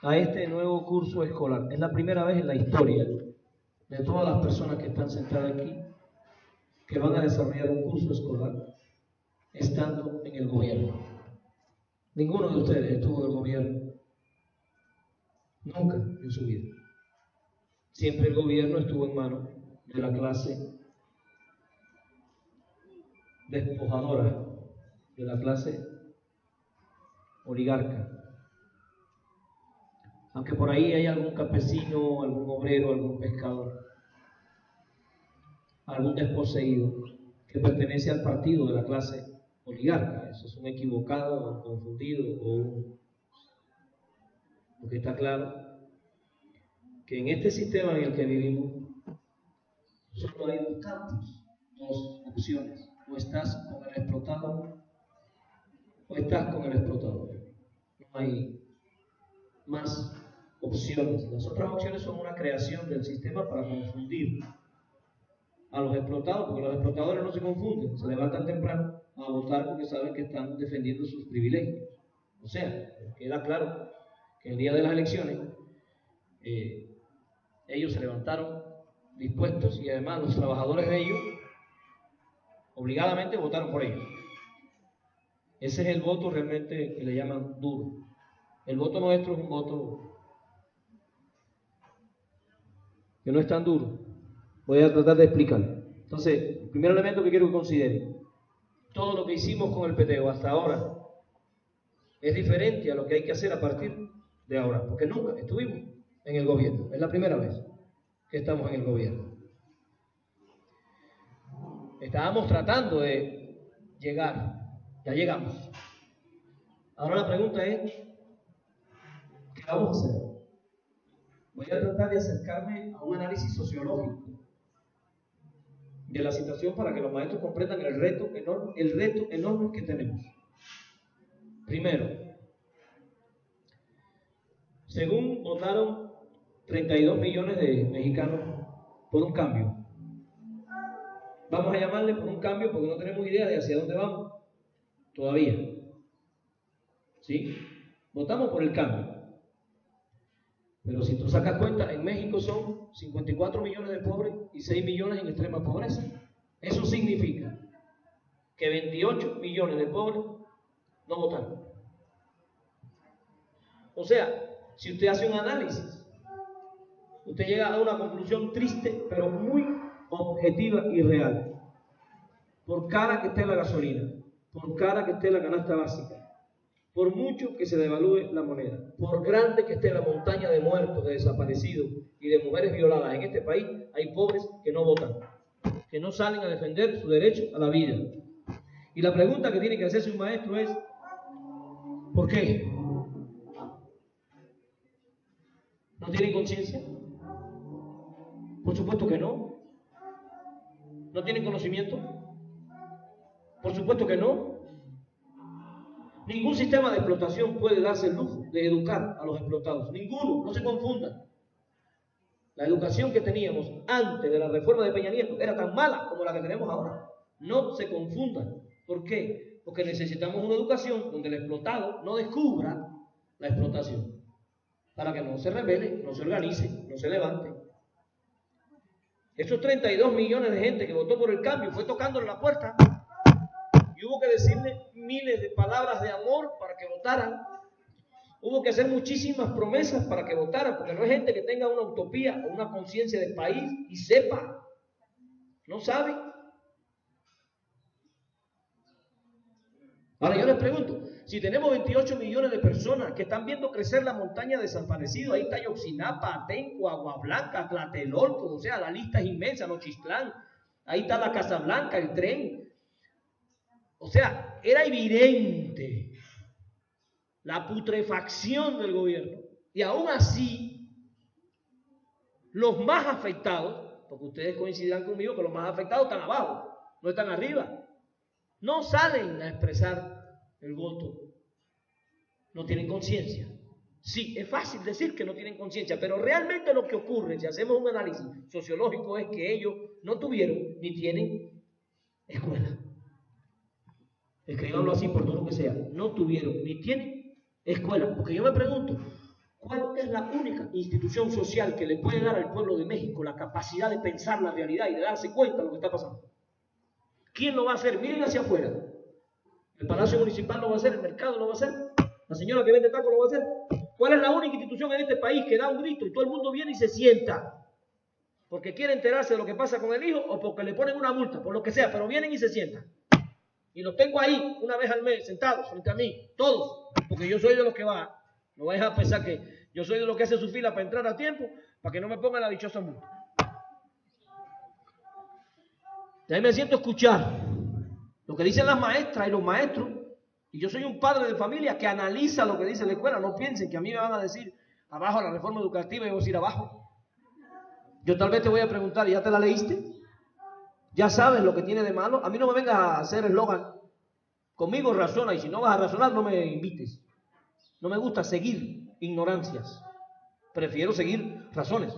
a este nuevo curso escolar. Es la primera vez en la historia de todas las personas que están sentadas aquí que van a desarrollar un curso escolar estando en el gobierno. Ninguno de ustedes estuvo en el gobierno nunca en su vida. Siempre el gobierno estuvo en manos de la clase despojadora, de la clase oligarca. Aunque por ahí hay algún campesino, algún obrero, algún pescador, algún desposeído que pertenece al partido de la clase oligarca. Eso es un equivocado, un confundido porque está claro que en este sistema en el que vivimos solo hay dos campos, dos opciones: o estás con el explotado o estás con el explotador. No hay más opciones. Las otras opciones son una creación del sistema para confundir a los explotados, porque los explotadores no se confunden, se levantan temprano a votar porque saben que están defendiendo sus privilegios. O sea, queda claro que el día de las elecciones ellos se levantaron dispuestos, y además los trabajadores de ellos obligadamente votaron por ellos. Ese es el voto realmente que le llaman duro. El voto nuestro es un voto que no es tan duro. Voy a tratar de explicarlo. Entonces, el primer elemento que quiero que consideren: todo lo que hicimos con el peteo hasta ahora es diferente a lo que hay que hacer a partir de ahora, porque nunca estuvimos en el gobierno. Es la primera vez que estamos en el gobierno. Estábamos tratando de llegar, ya llegamos. Ahora la pregunta es, ¿qué vamos a hacer? Voy a tratar de acercarme a un análisis sociológico de la situación para que los maestros comprendan el reto enorme que tenemos. Primero, según votaron 32 millones de mexicanos por un cambio. Vamos a llamarle por un cambio porque no tenemos idea de hacia dónde vamos todavía. ¿Sí? Votamos por el cambio. Pero si tú sacas cuenta, en México son 54 millones de pobres y 6 millones en extrema pobreza. Eso significa que 28 millones de pobres no votaron. O sea, si usted hace un análisis, usted llega a una conclusión triste, pero muy objetiva y real. Por cara que esté la gasolina, por cara que esté la canasta básica, por mucho que se devalúe la moneda, por grande que esté la montaña de muertos, de desaparecidos y de mujeres violadas en este país, hay pobres que no votan, que no salen a defender su derecho a la vida. Y la pregunta que tiene que hacerse un maestro es: ¿por qué? ¿No tienen conciencia? Por supuesto que no. ¿No tienen conocimiento? Por supuesto que no. Ningún sistema de explotación puede darse el lujo de educar a los explotados. Ninguno, no se confundan. La educación que teníamos antes de la reforma de Peña Nieto era tan mala como la que tenemos ahora. No se confundan. ¿Por qué? Porque necesitamos una educación donde el explotado no descubra la explotación, para que no se rebele, no se organice, no se levante. Esos 32 millones de gente que votó por el cambio fue tocándole la puerta y hubo que decirle miles de palabras de amor para que votaran. Hubo que hacer muchísimas promesas para que votaran, porque no es gente que tenga una utopía o una conciencia del país y sepa. No sabe. Ahora yo les pregunto, si tenemos 28 millones de personas que están viendo crecer la montaña de desaparecidos, ahí está Yoxinapa, Atenco, Agua Blanca, Tlatelolco, o sea, la lista es inmensa, Nochistlán, ahí está la Casa Blanca, el tren. O sea, era evidente la putrefacción del gobierno, y aún así los más afectados, porque ustedes coincidirán conmigo que los más afectados están abajo, no están arriba, no salen a expresar el voto, no tienen conciencia. Sí, es fácil decir que no tienen conciencia, pero realmente lo que ocurre, si hacemos un análisis sociológico, es que ellos no tuvieron ni tienen escuela. Escríbanlo así por todo lo que sea. No tuvieron ni tienen escuela. Porque yo me pregunto, ¿cuál la única institución social que le puede dar al pueblo de México la capacidad de pensar la realidad y de darse cuenta de lo que está pasando. ¿Quién lo va a hacer? Miren hacia afuera. El Palacio Municipal lo va a hacer, el mercado lo va a hacer, la señora que vende tacos lo va a hacer. ¿Cuál es la única institución en este país que da un grito y todo el mundo viene y se sienta? Porque quiere enterarse de lo que pasa con el hijo o porque le ponen una multa, por lo que sea, pero vienen y se sientan. Y los tengo ahí una vez al mes, sentados frente a mí, todos, porque yo soy de los que va. No vayas a pensar que yo soy de los que hace su fila para entrar a tiempo, para que no me pongan la dichosa multa. Y ahí me siento a escuchar lo que dicen las maestras y los maestros. Y yo soy un padre de familia que analiza lo que dice la escuela. No piensen que a mí me van a decir abajo la reforma educativa y yo voy a decir abajo. Yo tal vez te voy a preguntar, ¿ya te la leíste? ¿Ya sabes lo que tiene de malo? A mí no me vengas a hacer eslogan. Conmigo razona y si no vas a razonar no me invites. No me gusta seguir ignorancias. Prefiero seguir razones.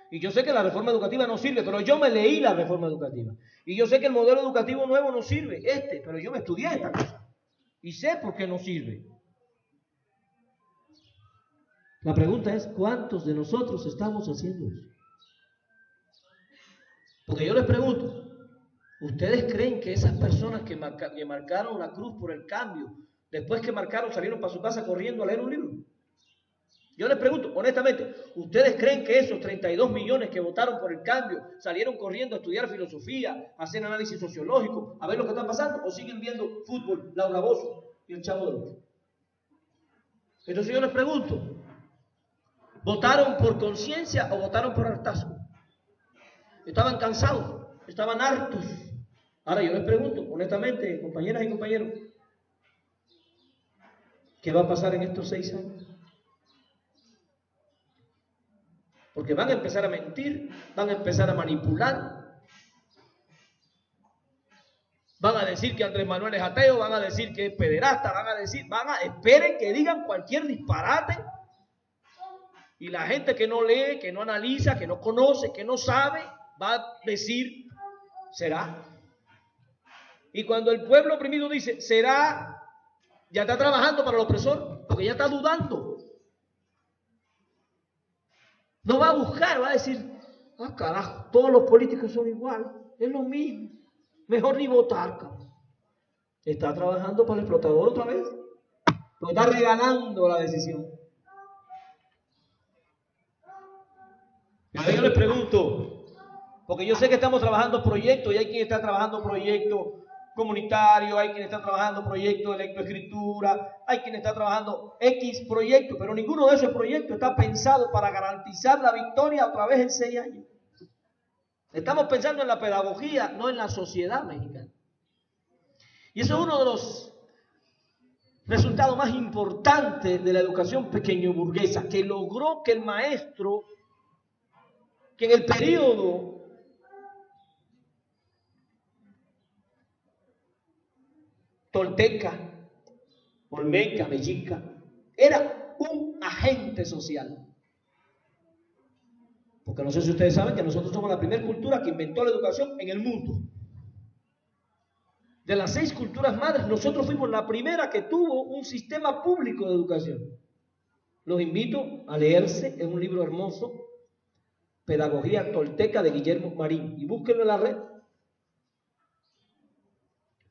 Y yo sé que la reforma educativa no sirve, pero yo me leí la reforma educativa. Y yo sé que el modelo educativo nuevo no sirve, pero yo me estudié esta cosa. Y sé por qué no sirve. La pregunta es, ¿cuántos de nosotros estamos haciendo eso? Porque yo les pregunto, ¿ustedes creen que esas personas que marcaron la cruz por el cambio, después que marcaron salieron para su casa corriendo a leer un libro? Yo les pregunto, honestamente, ¿ustedes creen que esos 32 millones que votaron por el cambio salieron corriendo a estudiar filosofía, a hacer análisis sociológico, a ver lo que está pasando? ¿O siguen viendo fútbol, Laura Bozzo y el Chavo del Ocho? Entonces yo les pregunto, ¿votaron por conciencia o votaron por hartazgo? Estaban cansados, estaban hartos. Ahora yo les pregunto, honestamente, compañeras y compañeros, ¿qué va a pasar en estos 6 años? Porque van a empezar a mentir, van a empezar a manipular, van a decir que Andrés Manuel es ateo, van a decir que es pederasta, esperen que digan cualquier disparate. Y la gente que no lee, que no analiza, que no conoce, que no sabe, va a decir, será. Y cuando el pueblo oprimido dice, será, ya está trabajando para el opresor, porque ya está dudando. No va a buscar, va a decir, carajo, todos los políticos son iguales, es lo mismo, mejor ni votar, cabrón. Está trabajando para el explotador otra vez, pero está regalando la decisión. Yo les pregunto, porque yo sé que estamos trabajando proyectos y hay quien está trabajando proyectos comunitarios, hay quien está trabajando proyectos de lectoescritura, hay quien está trabajando X proyectos, pero ninguno de esos proyectos está pensado para garantizar la victoria otra vez en 6 años. Estamos pensando en la pedagogía, no en la sociedad mexicana. Y eso es uno de los resultados más importantes de la educación pequeño burguesa, que logró que el maestro, que en el periodo tolteca, olmeca, mexica, era un agente social. Porque no sé si ustedes saben que nosotros somos la primera cultura que inventó la educación en el mundo. De las 6 culturas madres, nosotros fuimos la primera que tuvo un sistema público de educación. Los invito a leerse, es un libro hermoso, Pedagogía Tolteca de Guillermo Marín, y búsquenlo en la red.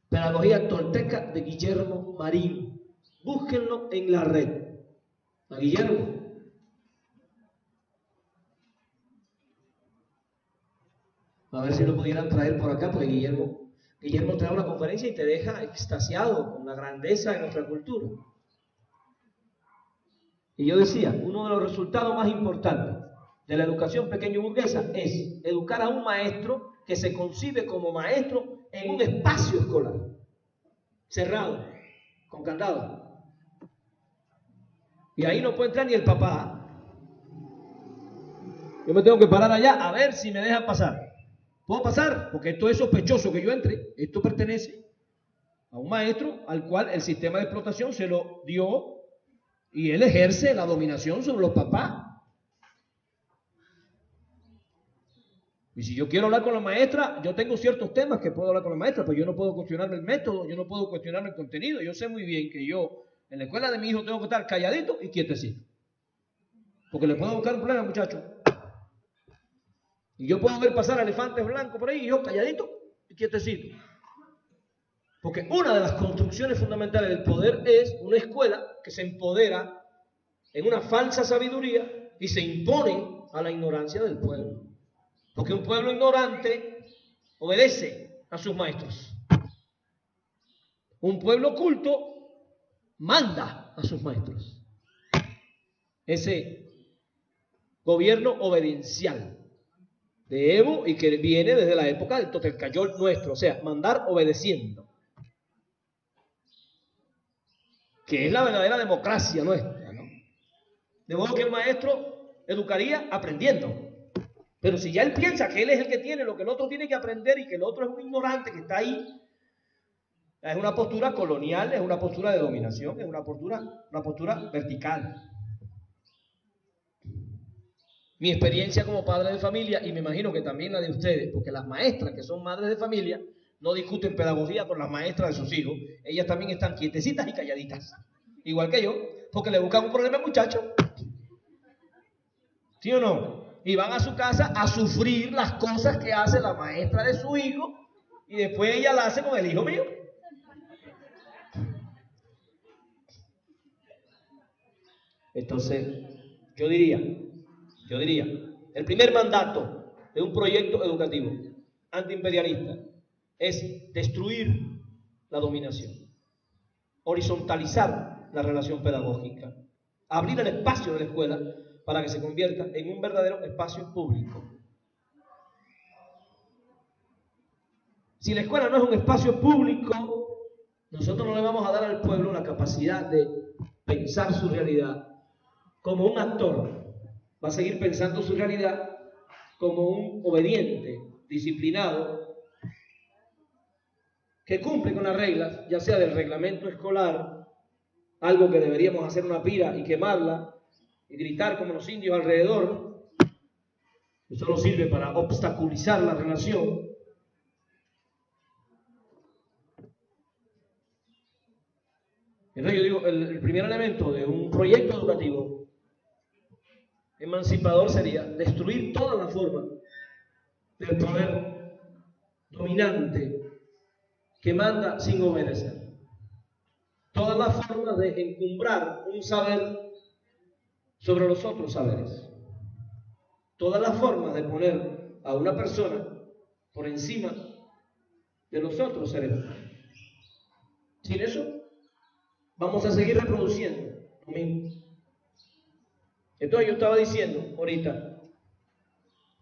Pedagogía Tolteca de Guillermo Marín. Búsquenlo en la red. A Guillermo. A ver si lo pudieran traer por acá, porque Guillermo trae una conferencia y te deja extasiado con la grandeza de nuestra cultura. Y yo decía, uno de los resultados más importantes de la educación pequeño burguesa es educar a un maestro que se concibe como maestro en un espacio escolar, cerrado, con candado. Y ahí no puede entrar ni el papá. Yo me tengo que parar allá a ver si me dejan pasar. ¿Puedo pasar? Porque esto es sospechoso que yo entre. Esto pertenece a un maestro al cual el sistema de explotación se lo dio y él ejerce la dominación sobre los papás. Y si yo quiero hablar con la maestra, yo tengo ciertos temas que puedo hablar con la maestra, pero yo no puedo cuestionarme el método, yo no puedo cuestionarme el contenido. Yo sé muy bien que yo, en la escuela de mi hijo, tengo que estar calladito y quietecito. Porque le puedo buscar un problema, muchacho. Y yo puedo ver pasar elefantes blancos por ahí y yo calladito y quietecito. Porque una de las construcciones fundamentales del poder es una escuela que se empodera en una falsa sabiduría y se impone a la ignorancia del pueblo. Porque un pueblo ignorante obedece a sus maestros. Un pueblo culto manda a sus maestros. Ese gobierno obediencial de Evo y que viene desde la época del Totelcayol nuestro, o sea, mandar obedeciendo. Que es la verdadera democracia nuestra, ¿no? De modo que el maestro educaría aprendiendo. Pero si ya él piensa que él es el que tiene lo que el otro tiene que aprender y que el otro es un ignorante que está ahí, es una postura colonial, es una postura de dominación, es una postura vertical. Mi experiencia como padre de familia, y me imagino que también la de ustedes, porque las maestras que son madres de familia no discuten pedagogía con las maestras de sus hijos, ellas también están quietecitas y calladitas, igual que yo, porque le buscan un problema al muchacho, ¿sí o no? Y van a su casa a sufrir las cosas que hace la maestra de su hijo y después ella la hace con el hijo mío. Entonces, yo diría, el primer mandato de un proyecto educativo antiimperialista es destruir la dominación, horizontalizar la relación pedagógica, abrir el espacio de la escuela para que se convierta en un verdadero espacio público. Si la escuela no es un espacio público, nosotros no le vamos a dar al pueblo la capacidad de pensar su realidad como un actor. Va a seguir pensando su realidad como un obediente, disciplinado, que cumple con las reglas, ya sea del reglamento escolar, algo que deberíamos hacer una pira y quemarla, y gritar como los indios alrededor. Eso no sirve para obstaculizar la relación. Entonces yo digo, el primer elemento de un proyecto educativo emancipador sería destruir toda la forma del poder dominante que manda sin obedecer. Todas las formas de encumbrar un saber sobre los otros saberes. Todas las formas de poner a una persona por encima de los otros seres humanos. Sin eso, vamos a seguir reproduciendo lo mismo. Entonces yo estaba diciendo ahorita,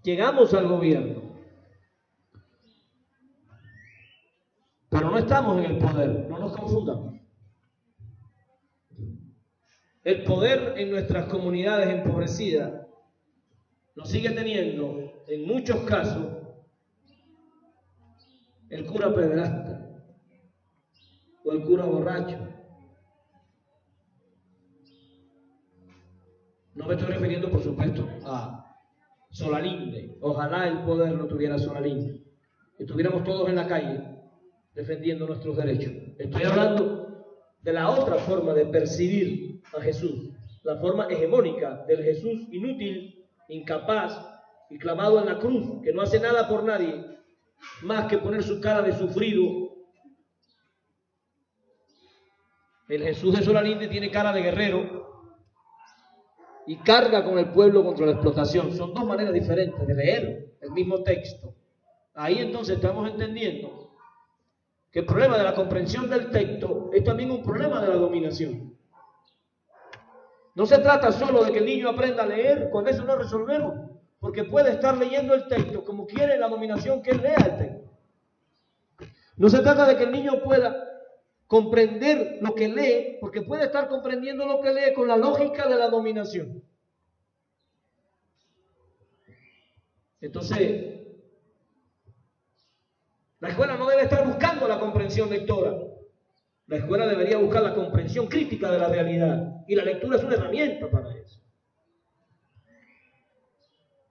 llegamos al gobierno, pero no estamos en el poder, no nos confundamos. El poder en nuestras comunidades empobrecidas lo sigue teniendo, en muchos casos, el cura pederasta o el cura borracho. No me estoy refiriendo, por supuesto, a Solalinde. Ojalá el poder no tuviera Solalinde. Estuviéramos todos en la calle defendiendo nuestros derechos. Estoy hablando de la otra forma de percibir a Jesús, la forma hegemónica del Jesús inútil, incapaz y clavado en la cruz, que no hace nada por nadie, más que poner su cara de sufrido. El Jesús de Solalinde tiene cara de guerrero y carga con el pueblo contra la explotación. Son dos maneras diferentes de leer el mismo texto. Ahí entonces estamos entendiendo que el problema de la comprensión del texto es también un problema de la dominación. No se trata solo de que el niño aprenda a leer, con eso no resolvemos, porque puede estar leyendo el texto como quiere la dominación que él lea el texto. No se trata de que el niño pueda comprender lo que lee, porque puede estar comprendiendo lo que lee con la lógica de la dominación. Entonces, la escuela no debe estar buscando la comprensión lectora. La escuela debería buscar la comprensión crítica de la realidad. Y la lectura es una herramienta para eso.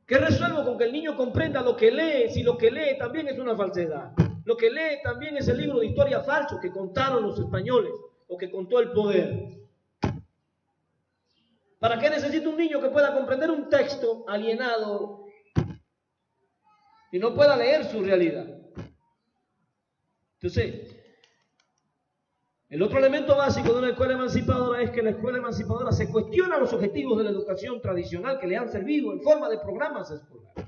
¿Qué resuelvo con que el niño comprenda lo que lee si lo que lee también es una falsedad? Lo que lee también es el libro de historia falso que contaron los españoles o que contó el poder. ¿Para qué necesita un niño que pueda comprender un texto alienado y no pueda leer su realidad? Entonces, el otro elemento básico de una escuela emancipadora es que la escuela emancipadora se cuestiona los objetivos de la educación tradicional que le han servido en forma de programas escolares.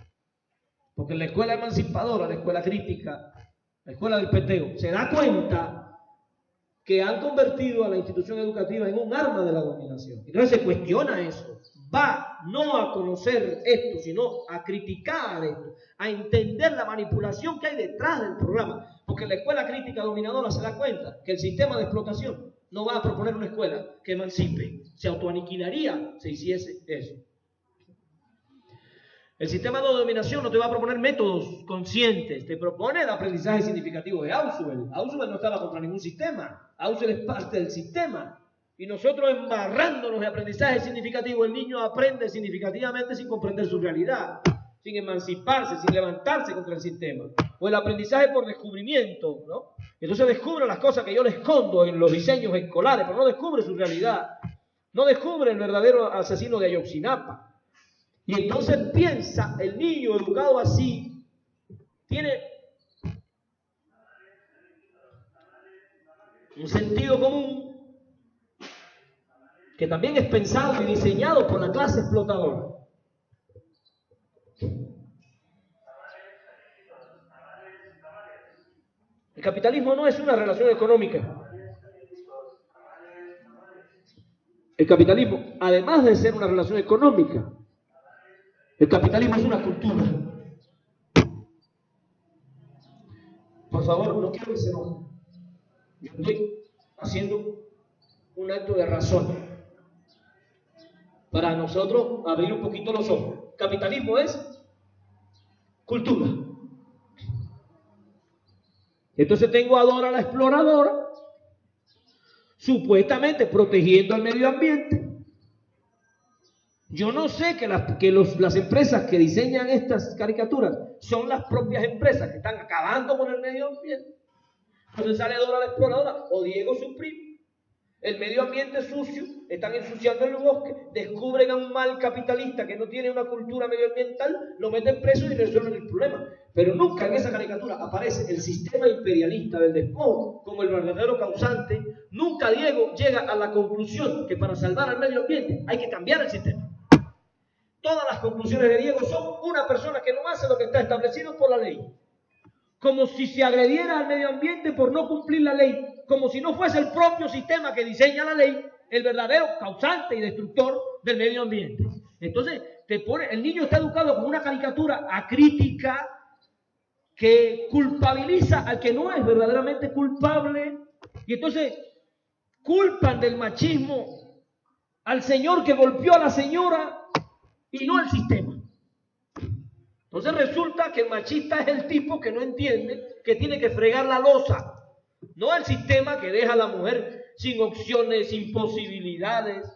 Porque la escuela emancipadora, la escuela crítica, la escuela del peteo, se da cuenta que han convertido a la institución educativa en un arma de la dominación. Entonces se cuestiona eso. Va no a conocer esto, sino a criticar esto, a entender la manipulación que hay detrás del programa. Porque la escuela crítica dominadora se da cuenta que el sistema de explotación no va a proponer una escuela que emancipe. Se autoaniquilaría si hiciese eso. El sistema de dominación no te va a proponer métodos conscientes, te propone el aprendizaje significativo de Ausubel. Ausubel no estaba contra ningún sistema, Ausubel es parte del sistema. Y nosotros embarrándonos de aprendizaje significativo, el niño aprende significativamente sin comprender su realidad, sin emanciparse, sin levantarse contra el sistema. O el aprendizaje por descubrimiento, ¿no? Entonces descubre las cosas que yo le escondo en los diseños escolares, pero no descubre su realidad. No descubre el verdadero asesino de Ayotzinapa. Y entonces piensa, el niño educado así, tiene un sentido común que también es pensado y diseñado por la clase explotadora. El capitalismo no es una relación económica. El capitalismo, además de ser una relación económica, el capitalismo es una cultura. Por favor, no quiero que se enojen. Yo estoy haciendo un acto de razón para nosotros abrir un poquito los ojos. Capitalismo es cultura. Entonces tengo a Dora la exploradora, supuestamente protegiendo al medio ambiente. Yo no sé que las empresas que diseñan estas caricaturas son las propias empresas que están acabando con el medio ambiente. Entonces sale Dora la exploradora o Diego su primo. El medio ambiente es sucio, están ensuciando el bosque, descubren a un mal capitalista que no tiene una cultura medioambiental, lo meten preso y resuelven el problema. Pero nunca en esa caricatura aparece el sistema imperialista del despojo como el verdadero causante. Nunca Diego llega a la conclusión que para salvar al medio ambiente hay que cambiar el sistema. Todas las conclusiones de Diego son una persona que no hace lo que está establecido por la ley. Como si se agrediera al medio ambiente por no cumplir la ley, como si no fuese el propio sistema que diseña la ley el verdadero causante y destructor del medio ambiente. Entonces, el niño está educado con una caricatura acrítica que culpabiliza al que no es verdaderamente culpable, y entonces culpan del machismo al señor que golpeó a la señora y no al sistema. Entonces resulta que el machista es el tipo que no entiende que tiene que fregar la loza, no el sistema que deja a la mujer sin opciones, sin posibilidades,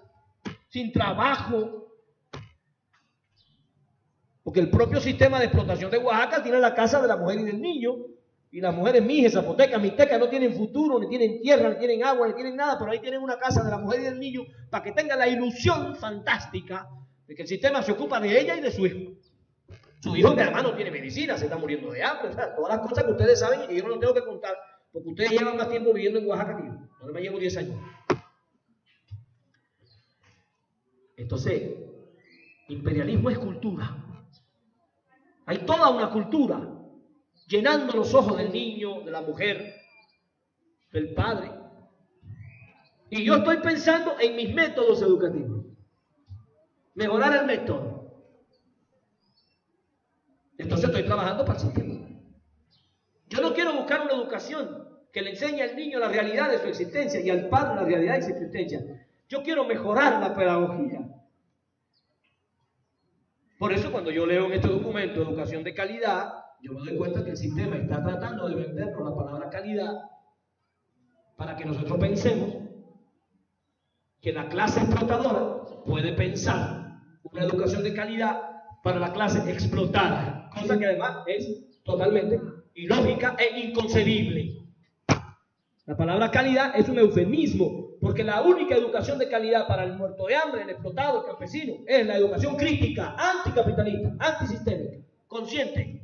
sin trabajo. Porque el propio sistema de explotación de Oaxaca tiene la casa de la mujer y del niño, y las mujeres mijes, zapotecas, mixtecas no tienen futuro, ni tienen tierra, ni tienen agua, ni tienen nada, pero ahí tienen una casa de la mujer y del niño para que tengan la ilusión fantástica de que el sistema se ocupa de ella y de su hijo. Su hijo que además no tiene medicina, se está muriendo de hambre, o sea, todas las cosas que ustedes saben y que yo no lo tengo que contar, porque ustedes llevan más tiempo viviendo en Oaxaca que yo. Yo me llevo 10 años. Entonces, imperialismo es cultura. Hay toda una cultura llenando los ojos del niño, de la mujer, del padre. Y yo estoy pensando en mis métodos educativos. Mejorar el método. Entonces estoy trabajando para el sistema. Yo no quiero buscar una educación que le enseñe al niño la realidad de su existencia y al padre la realidad de su existencia. Yo quiero mejorar la pedagogía. Por eso cuando yo leo en este documento educación de calidad, yo me doy cuenta que el sistema está tratando de vendernos la palabra calidad para que nosotros pensemos que la clase explotadora puede pensar una educación de calidad para la clase explotada, cosa que además es totalmente ilógica e inconcebible. La palabra calidad es un eufemismo Porque la única educación de calidad para el muerto de hambre, el explotado, el campesino, es la educación crítica, anticapitalista, antisistémica, consciente.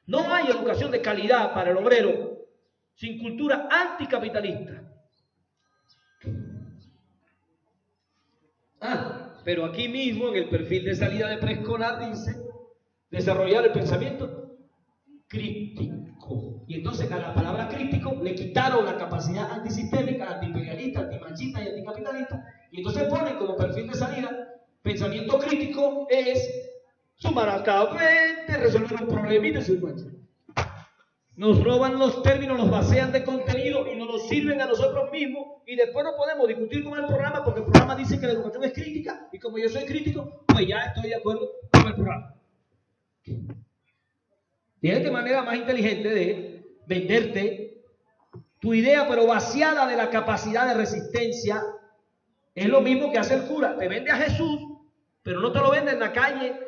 No hay educación de calidad para el obrero sin cultura anticapitalista. Pero aquí mismo en el perfil de salida de preescolar dice desarrollar el pensamiento crítico. Y entonces a la palabra crítico le quitaron la capacidad antisistémica, antiimperialista, antimachista y anticapitalista. Y entonces ponen como perfil de salida pensamiento crítico es sumaracamente resolver un problemita y su mancha. Nos roban los términos, los vacían de contenido y nos los sirven a nosotros mismos y después no podemos discutir con el programa porque el programa dice que la educación es crítica y como yo soy crítico, pues ya estoy de acuerdo con el programa. Tienes de manera más inteligente de venderte tu idea, pero vaciada de la capacidad de resistencia. Es lo mismo que hace el cura, te vende a Jesús, pero no te lo vende en la calle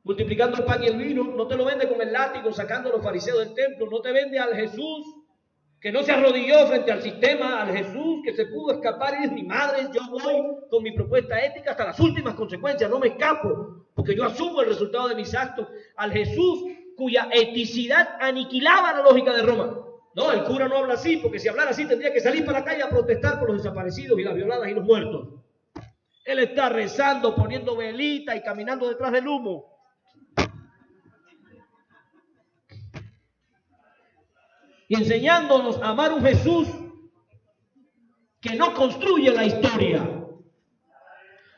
multiplicando el pan y el vino, no te lo vende con el látigo sacando a los fariseos del templo, no te vende al Jesús que no se arrodilló frente al sistema, al Jesús que se pudo escapar y dice, mi madre, yo voy con mi propuesta ética hasta las últimas consecuencias, no me escapo, porque yo asumo el resultado de mis actos, al Jesús cuya eticidad aniquilaba la lógica de Roma. No, el cura no habla así, porque si hablara así tendría que salir para la calle a protestar por los desaparecidos y las violadas y los muertos. Él está rezando, poniendo velita y caminando detrás del humo. Y enseñándonos a amar un Jesús que no construye la historia.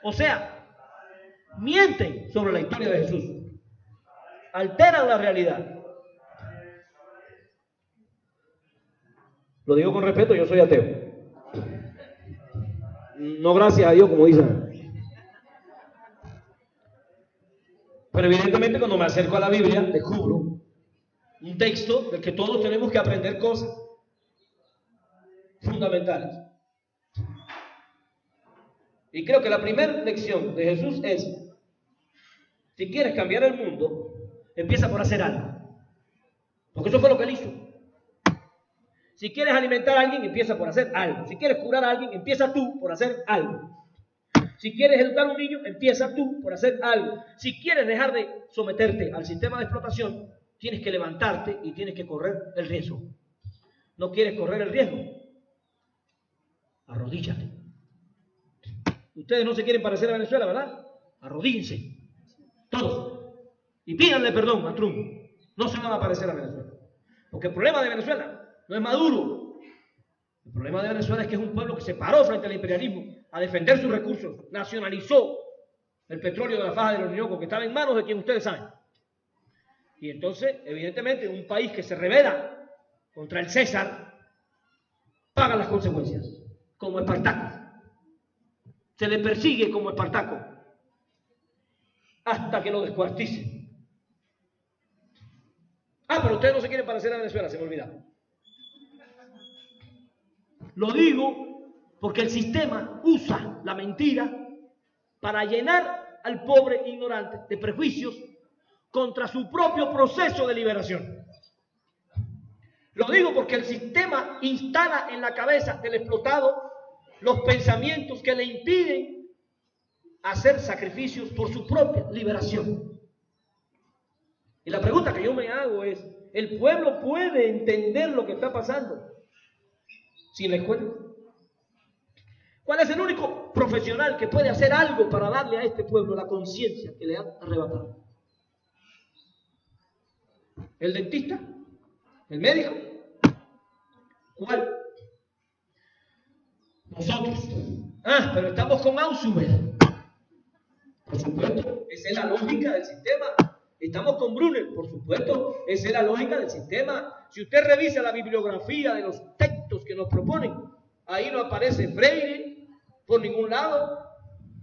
O sea, mienten sobre la historia de Jesús. Alteran la realidad. Lo digo con respeto, yo soy ateo. No gracias a Dios, como dicen. Pero evidentemente cuando me acerco a la Biblia, descubro un texto del que todos tenemos que aprender cosas fundamentales. Y creo que la primera lección de Jesús es, si quieres cambiar el mundo, empieza por hacer algo. Porque eso fue lo que él hizo. Si quieres alimentar a alguien, empieza por hacer algo. Si quieres curar a alguien, empieza tú por hacer algo. Si quieres educar a un niño, empieza tú por hacer algo. Si quieres dejar de someterte al sistema de explotación, tienes que levantarte y tienes que correr el riesgo. ¿No quieres correr el riesgo? Arrodíllate. Ustedes no se quieren parecer a Venezuela, ¿verdad? Arrodíllense. Todos. Y pídanle perdón a Trump. No se van a parecer a Venezuela. Porque el problema de Venezuela no es Maduro. El problema de Venezuela es que es un pueblo que se paró frente al imperialismo a defender sus recursos. Nacionalizó el petróleo de la faja del Orinoco, que estaba en manos de quien ustedes saben. Y entonces, evidentemente, un país que se rebela contra el César paga las consecuencias, como Espartaco. Se le persigue como Espartaco hasta que lo descuarticen. Pero ustedes no se quieren parecer a Venezuela, se me olvidaba. Lo digo porque el sistema usa la mentira para llenar al pobre ignorante de prejuicios contra su propio proceso de liberación. Lo digo porque el sistema instala en la cabeza del explotado los pensamientos que le impiden hacer sacrificios por su propia liberación. Y la pregunta que yo me hago es, ¿el pueblo puede entender lo que está pasando sin la escuela? ¿Cuál es el único profesional que puede hacer algo para darle a este pueblo la conciencia que le han arrebatado? ¿El dentista? ¿El médico? ¿Cuál? Nosotros. Pero estamos con Ausubel. Por supuesto, esa es la lógica del sistema. Estamos con Brunner, por supuesto, esa es la lógica del sistema. Si usted revisa la bibliografía de los textos que nos proponen, ahí no aparece Freire por ningún lado,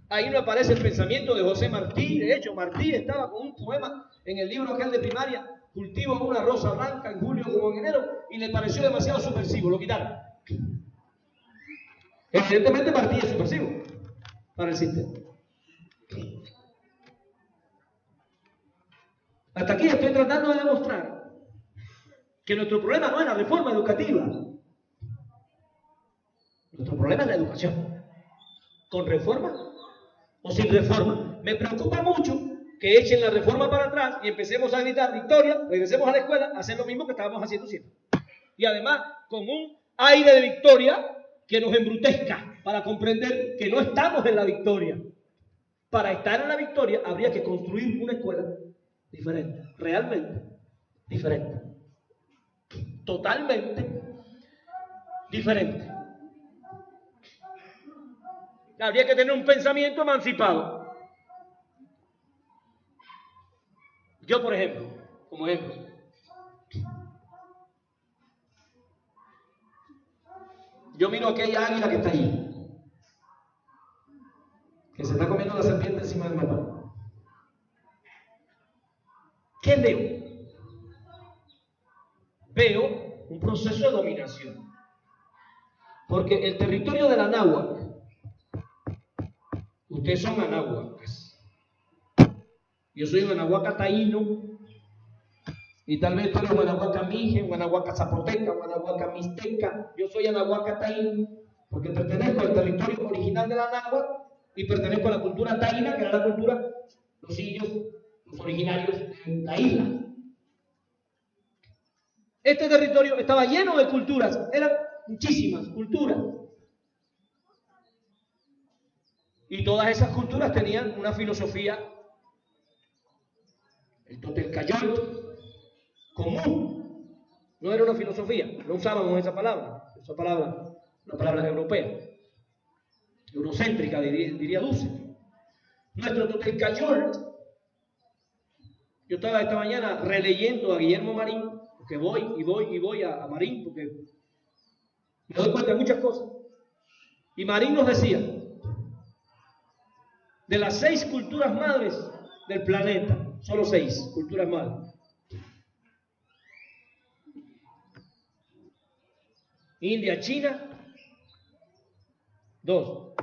ahí no aparece el pensamiento de José Martí. De hecho, Martí estaba con un poema en el libro aquel de primaria, Cultivo una rosa blanca en julio como en enero, y le pareció demasiado subversivo, lo quitaron. Evidentemente Martí es subversivo para el sistema. Hasta aquí estoy tratando de demostrar que nuestro problema no es la reforma educativa. Nuestro problema es la educación. ¿Con reforma o sin reforma? Me preocupa mucho que echen la reforma para atrás y empecemos a gritar victoria, regresemos a la escuela, a hacer lo mismo que estábamos haciendo siempre. Y además, con un aire de victoria que nos embrutezca para comprender que no estamos en la victoria. Para estar en la victoria habría que construir una escuela diferente, realmente diferente, totalmente diferente. Habría que tener un pensamiento emancipado. Yo, por ejemplo, como ejemplo, yo miro aquella águila que está allí, que se está comiendo la serpiente encima del mapa. ¿Qué veo? Veo un proceso de dominación. Porque el territorio de la náhuatl, ustedes son anáhuacas. Yo soy un anahuaca taíno, y tal vez tú eres un anahuaca mije, un anahuaca zapoteca, un anahuaca mixteca. Yo soy anahuaca taíno, porque pertenezco al territorio original de la náhuatl y pertenezco a la cultura taína, que era la cultura, los indios, los originarios de la isla. Este territorio estaba lleno de culturas, eran muchísimas culturas. Y todas esas culturas tenían una filosofía, el Totelcayot, común. No era una filosofía, no usábamos esa palabra, una palabra europea, eurocéntrica, diría Duce. Nuestro Totelcayot, yo estaba esta mañana releyendo a Guillermo Marín, porque voy a Marín, porque me doy cuenta de muchas cosas. Y Marín nos decía, de las 6 culturas madres del planeta, solo 6 culturas madres. India, China, 2.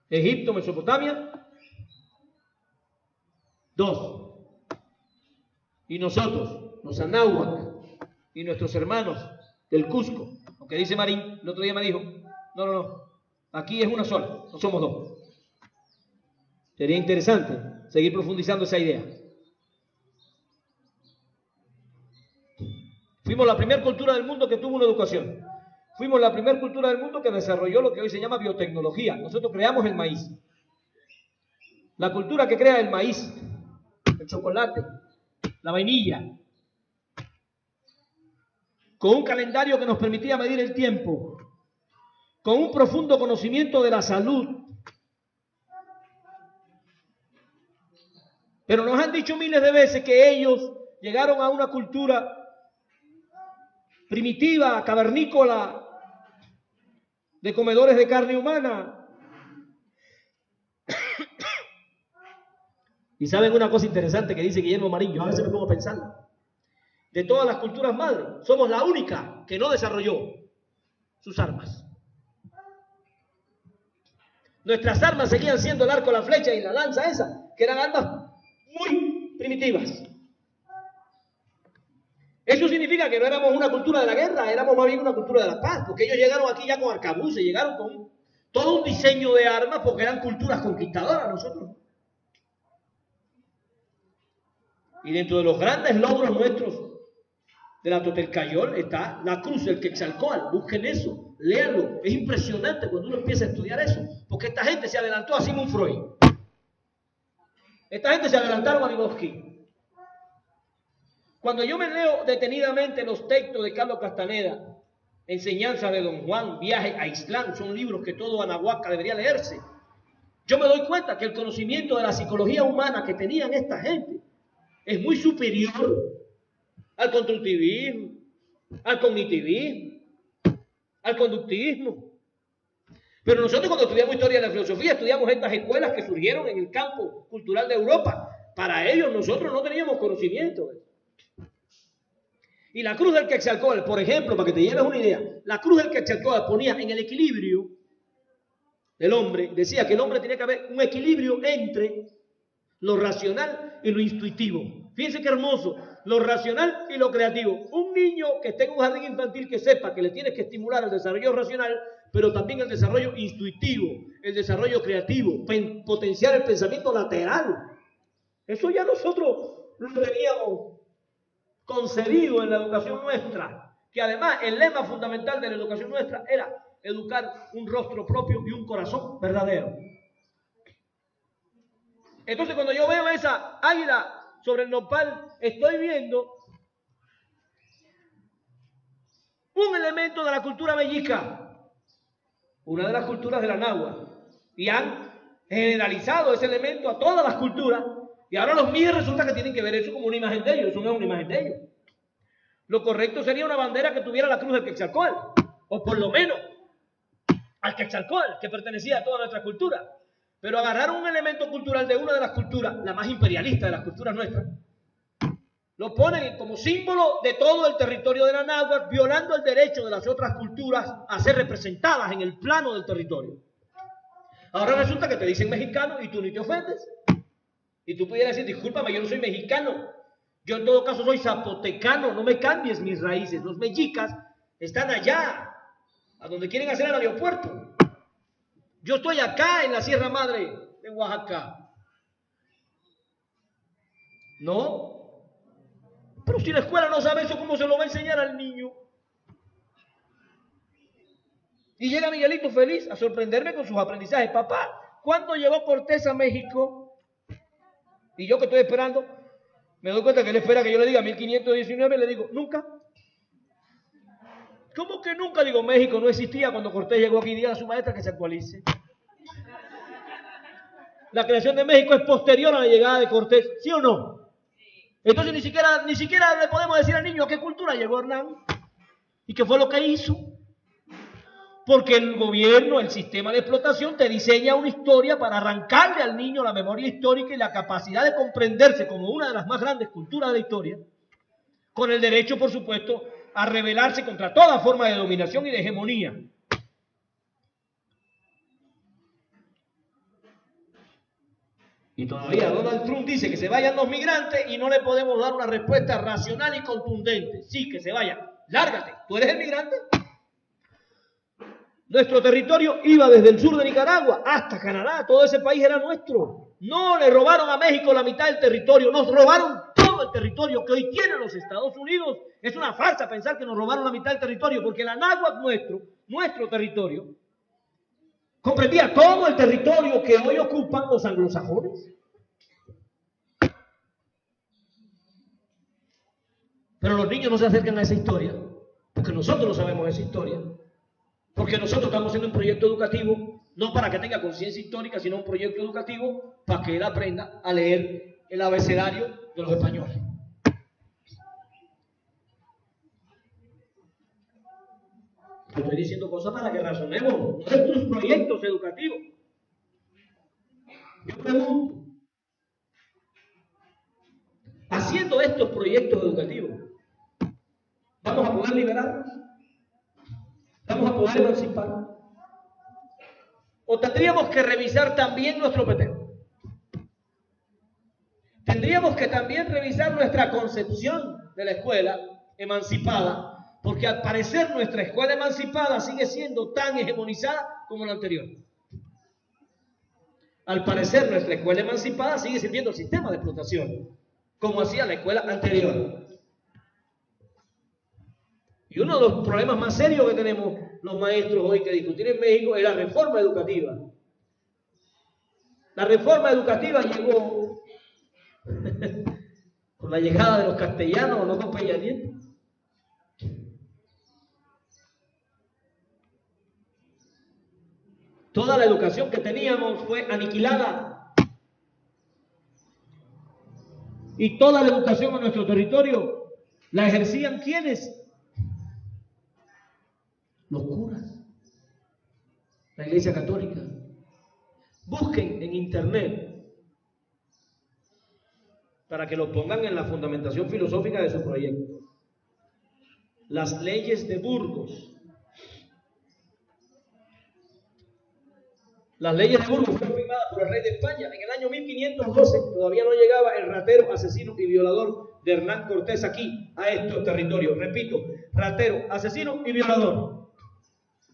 Egipto, Mesopotamia, 2. Y nosotros, los anáhuac y nuestros hermanos del Cusco, aunque dice Marín, el otro día me dijo, no, aquí es una sola, no somos 2. Sería interesante seguir profundizando esa idea. Fuimos la primera cultura del mundo que tuvo una educación. Fuimos la primera cultura del mundo que desarrolló lo que hoy se llama biotecnología. Nosotros creamos el maíz. La cultura que crea el maíz, el chocolate, la vainilla, con un calendario que nos permitía medir el tiempo, con un profundo conocimiento de la salud. Pero nos han dicho miles de veces que ellos llegaron a una cultura primitiva, cavernícola, de comedores de carne humana. Y saben una cosa interesante que dice Guillermo Marín, yo a veces me pongo a pensar, de todas las culturas madres, somos la única que no desarrolló sus armas. Nuestras armas seguían siendo el arco, la flecha y la lanza esa, que eran armas muy primitivas. Eso significa que no éramos una cultura de la guerra, éramos más bien una cultura de la paz, porque ellos llegaron aquí ya con arcabuces, llegaron con todo un diseño de armas porque eran culturas conquistadoras nosotros. Y dentro de los grandes logros nuestros de la Totelcayol está la cruz del Quetzalcóatl. Busquen eso, léanlo. Es impresionante cuando uno empieza a estudiar eso, porque esta gente se adelantó a Sigmund Freud. Esta gente se adelantaron a Vygotsky. Cuando yo me leo detenidamente los textos de Carlos Castaneda, Enseñanzas de Don Juan, Viaje a Islán, son libros que todo anahuaca debería leerse, yo me doy cuenta que el conocimiento de la psicología humana que tenían esta gente es muy superior al constructivismo, al cognitivismo, al conductivismo. Pero nosotros cuando estudiamos historia de la filosofía, estudiamos estas escuelas que surgieron en el campo cultural de Europa. Para ellos nosotros no teníamos conocimiento. Y la cruz del Quetzalcóatl, por ejemplo, para que te lleves una idea, la cruz del Quetzalcóatl ponía en el equilibrio del hombre, decía que el hombre tenía que haber un equilibrio entre lo racional y lo intuitivo. Fíjense qué hermoso, lo racional y lo creativo. Un niño que esté en un jardín infantil que sepa que le tienes que estimular el desarrollo racional pero también el desarrollo intuitivo, el desarrollo creativo, potenciar el pensamiento lateral. Eso ya nosotros lo teníamos concebido en la educación nuestra, que además el lema fundamental de la educación nuestra era educar un rostro propio y un corazón verdadero. Entonces, cuando yo veo esa águila sobre el nopal, estoy viendo un elemento de la cultura mexica, una de las culturas de la náhuatl, y han generalizado ese elemento a todas las culturas, y ahora los míos resulta que tienen que ver eso como una imagen de ellos. Eso no es una imagen de ellos. Lo correcto sería una bandera que tuviera la cruz del Quetzalcóatl, o por lo menos al Quetzalcóatl, que pertenecía a toda nuestra cultura. Pero agarraron un elemento cultural de una de las culturas, la más imperialista de las culturas nuestras, lo ponen como símbolo de todo el territorio de la náhuatl, violando el derecho de las otras culturas a ser representadas en el plano del territorio. Ahora resulta que te dicen mexicano y tú ni te ofendes. Y tú pudieras decir, discúlpame, yo no soy mexicano. Yo en todo caso soy zapotecano, no me cambies mis raíces. Los mexicas están allá, a donde quieren hacer el aeropuerto. Yo estoy acá en la Sierra Madre de Oaxaca. ¿No? Pero si la escuela no sabe eso, ¿cómo se lo va a enseñar al niño? Y llega Miguelito feliz a sorprenderme con sus aprendizajes. Papá, ¿cuándo llegó Cortés a México? Y yo que estoy esperando, me doy cuenta que él espera que yo le diga 1519, le digo, nunca. ¿Cómo que nunca? Digo, México no existía cuando Cortés llegó aquí. Diga a su maestra que se actualice. La creación de México es posterior a la llegada de Cortés, ¿sí o no? Entonces ni siquiera le podemos decir al niño a qué cultura llegó Hernán y qué fue lo que hizo. Porque el gobierno, el sistema de explotación, te diseña una historia para arrancarle al niño la memoria histórica y la capacidad de comprenderse como una de las más grandes culturas de la historia, con el derecho, por supuesto, a rebelarse contra toda forma de dominación y de hegemonía. Y todavía Donald Trump dice que se vayan los migrantes y no le podemos dar una respuesta racional y contundente. Sí, que se vayan. Lárgate. ¿Tú eres el migrante? Nuestro territorio iba desde el sur de Nicaragua hasta Canadá. Todo ese país era nuestro. No le robaron a México la mitad del territorio. Nos robaron todo el territorio que hoy tienen los Estados Unidos. Es una farsa pensar que nos robaron la mitad del territorio, porque la náhuatl nuestro territorio, comprendía todo el territorio que hoy ocupan los anglosajones. Pero los niños no se acercan a esa historia, porque nosotros no sabemos esa historia. Porque nosotros estamos haciendo un proyecto educativo, no para que tenga conciencia histórica, sino un proyecto educativo para que él aprenda a leer el abecedario de los españoles. Estoy diciendo cosas para que razonemos nuestros proyectos educativos. Yo pregunto, haciendo estos proyectos educativos, ¿vamos a poder liberarnos? ¿Vamos a poder emanciparnos? ¿O tendríamos que revisar también nuestro peteo? Tendríamos que también revisar nuestra concepción de la escuela emancipada, porque al parecer nuestra escuela emancipada sigue siendo tan hegemonizada como la anterior. Al parecer nuestra escuela emancipada sigue sirviendo el sistema de explotación, como hacía la escuela anterior. Y uno de los problemas más serios que tenemos los maestros hoy que discutir en México es la reforma educativa. La reforma educativa llegó con la llegada de los castellanos, no con Peña Nieto. Toda la educación que teníamos fue aniquilada. Y toda la educación en nuestro territorio la ejercían ¿quiénes? Los curas, la Iglesia Católica. Busquen en internet para que lo pongan en la fundamentación filosófica de su proyecto. Las leyes de Burgos. Las leyes de Burgos fueron firmadas por el rey de España en el año 1512. Todavía no llegaba el ratero, asesino y violador de Hernán Cortés aquí, a estos territorios. Repito, ratero, asesino y violador.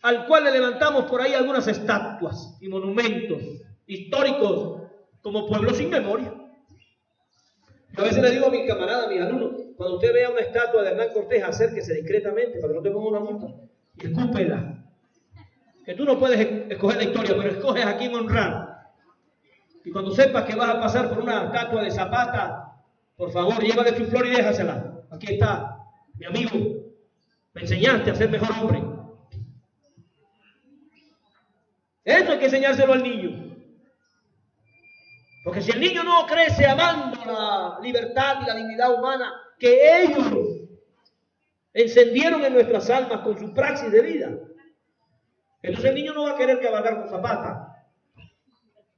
al cual le levantamos por ahí algunas estatuas y monumentos históricos como pueblo sin memoria. Yo a veces le digo a mis camaradas, a mis alumnos, cuando usted vea una estatua de Hernán Cortés, acérquese discretamente para que no te ponga una multa y escúpela. Que tú no puedes escoger la historia, pero escoges a quien honrar. Y cuando sepas que vas a pasar por una estatua de Zapata, por favor, llévale su flor y déjasela. Aquí está, mi amigo. Me enseñaste a ser mejor hombre. Eso hay que enseñárselo al niño. Porque si el niño no crece amando la libertad y la dignidad humana que ellos encendieron en nuestras almas con su praxis de vida, entonces el niño no va a querer cabalgar con Zapata,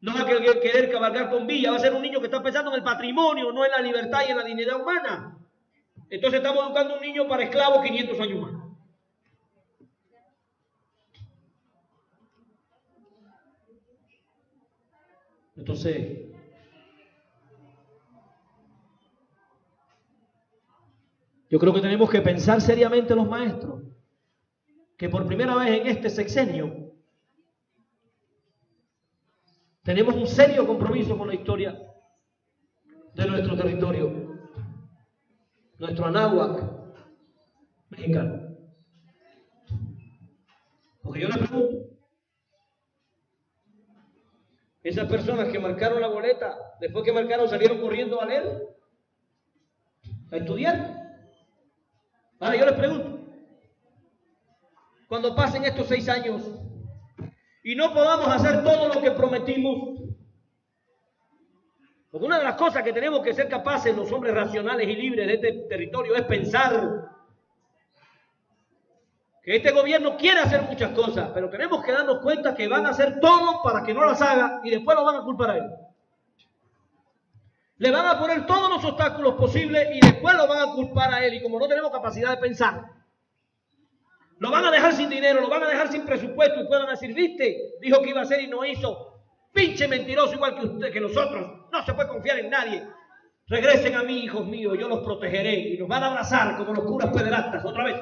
no va a querer cabalgar con Villa, va a ser un niño que está pensando en el patrimonio, no en la libertad y en la dignidad humana. Entonces estamos educando a un niño para esclavo 500 años más. Entonces, yo creo que tenemos que pensar seriamente los maestros, que por primera vez en este sexenio tenemos un serio compromiso con la historia de nuestro territorio, nuestro anáhuac mexicano. Porque yo les pregunto, esas personas que marcaron la boleta, después que marcaron salieron corriendo a leer, a estudiar. Ahora yo les pregunto, cuando pasen estos 6 años y no podamos hacer todo lo que prometimos, porque una de las cosas que tenemos que ser capaces los hombres racionales y libres de este territorio es pensar que este gobierno quiere hacer muchas cosas, pero tenemos que darnos cuenta que van a hacer todo para que no las haga y después lo van a culpar a él. Le van a poner todos los obstáculos posibles y después lo van a culpar a él. Y como no tenemos capacidad de pensar, lo van a dejar sin dinero, lo van a dejar sin presupuesto y puedan decir, viste, dijo que iba a hacer y no hizo. Pinche mentiroso igual que usted, que nosotros. No se puede confiar en nadie. Regresen a mí, hijos míos, yo los protegeré. Y nos van a abrazar como los curas pederastas otra vez.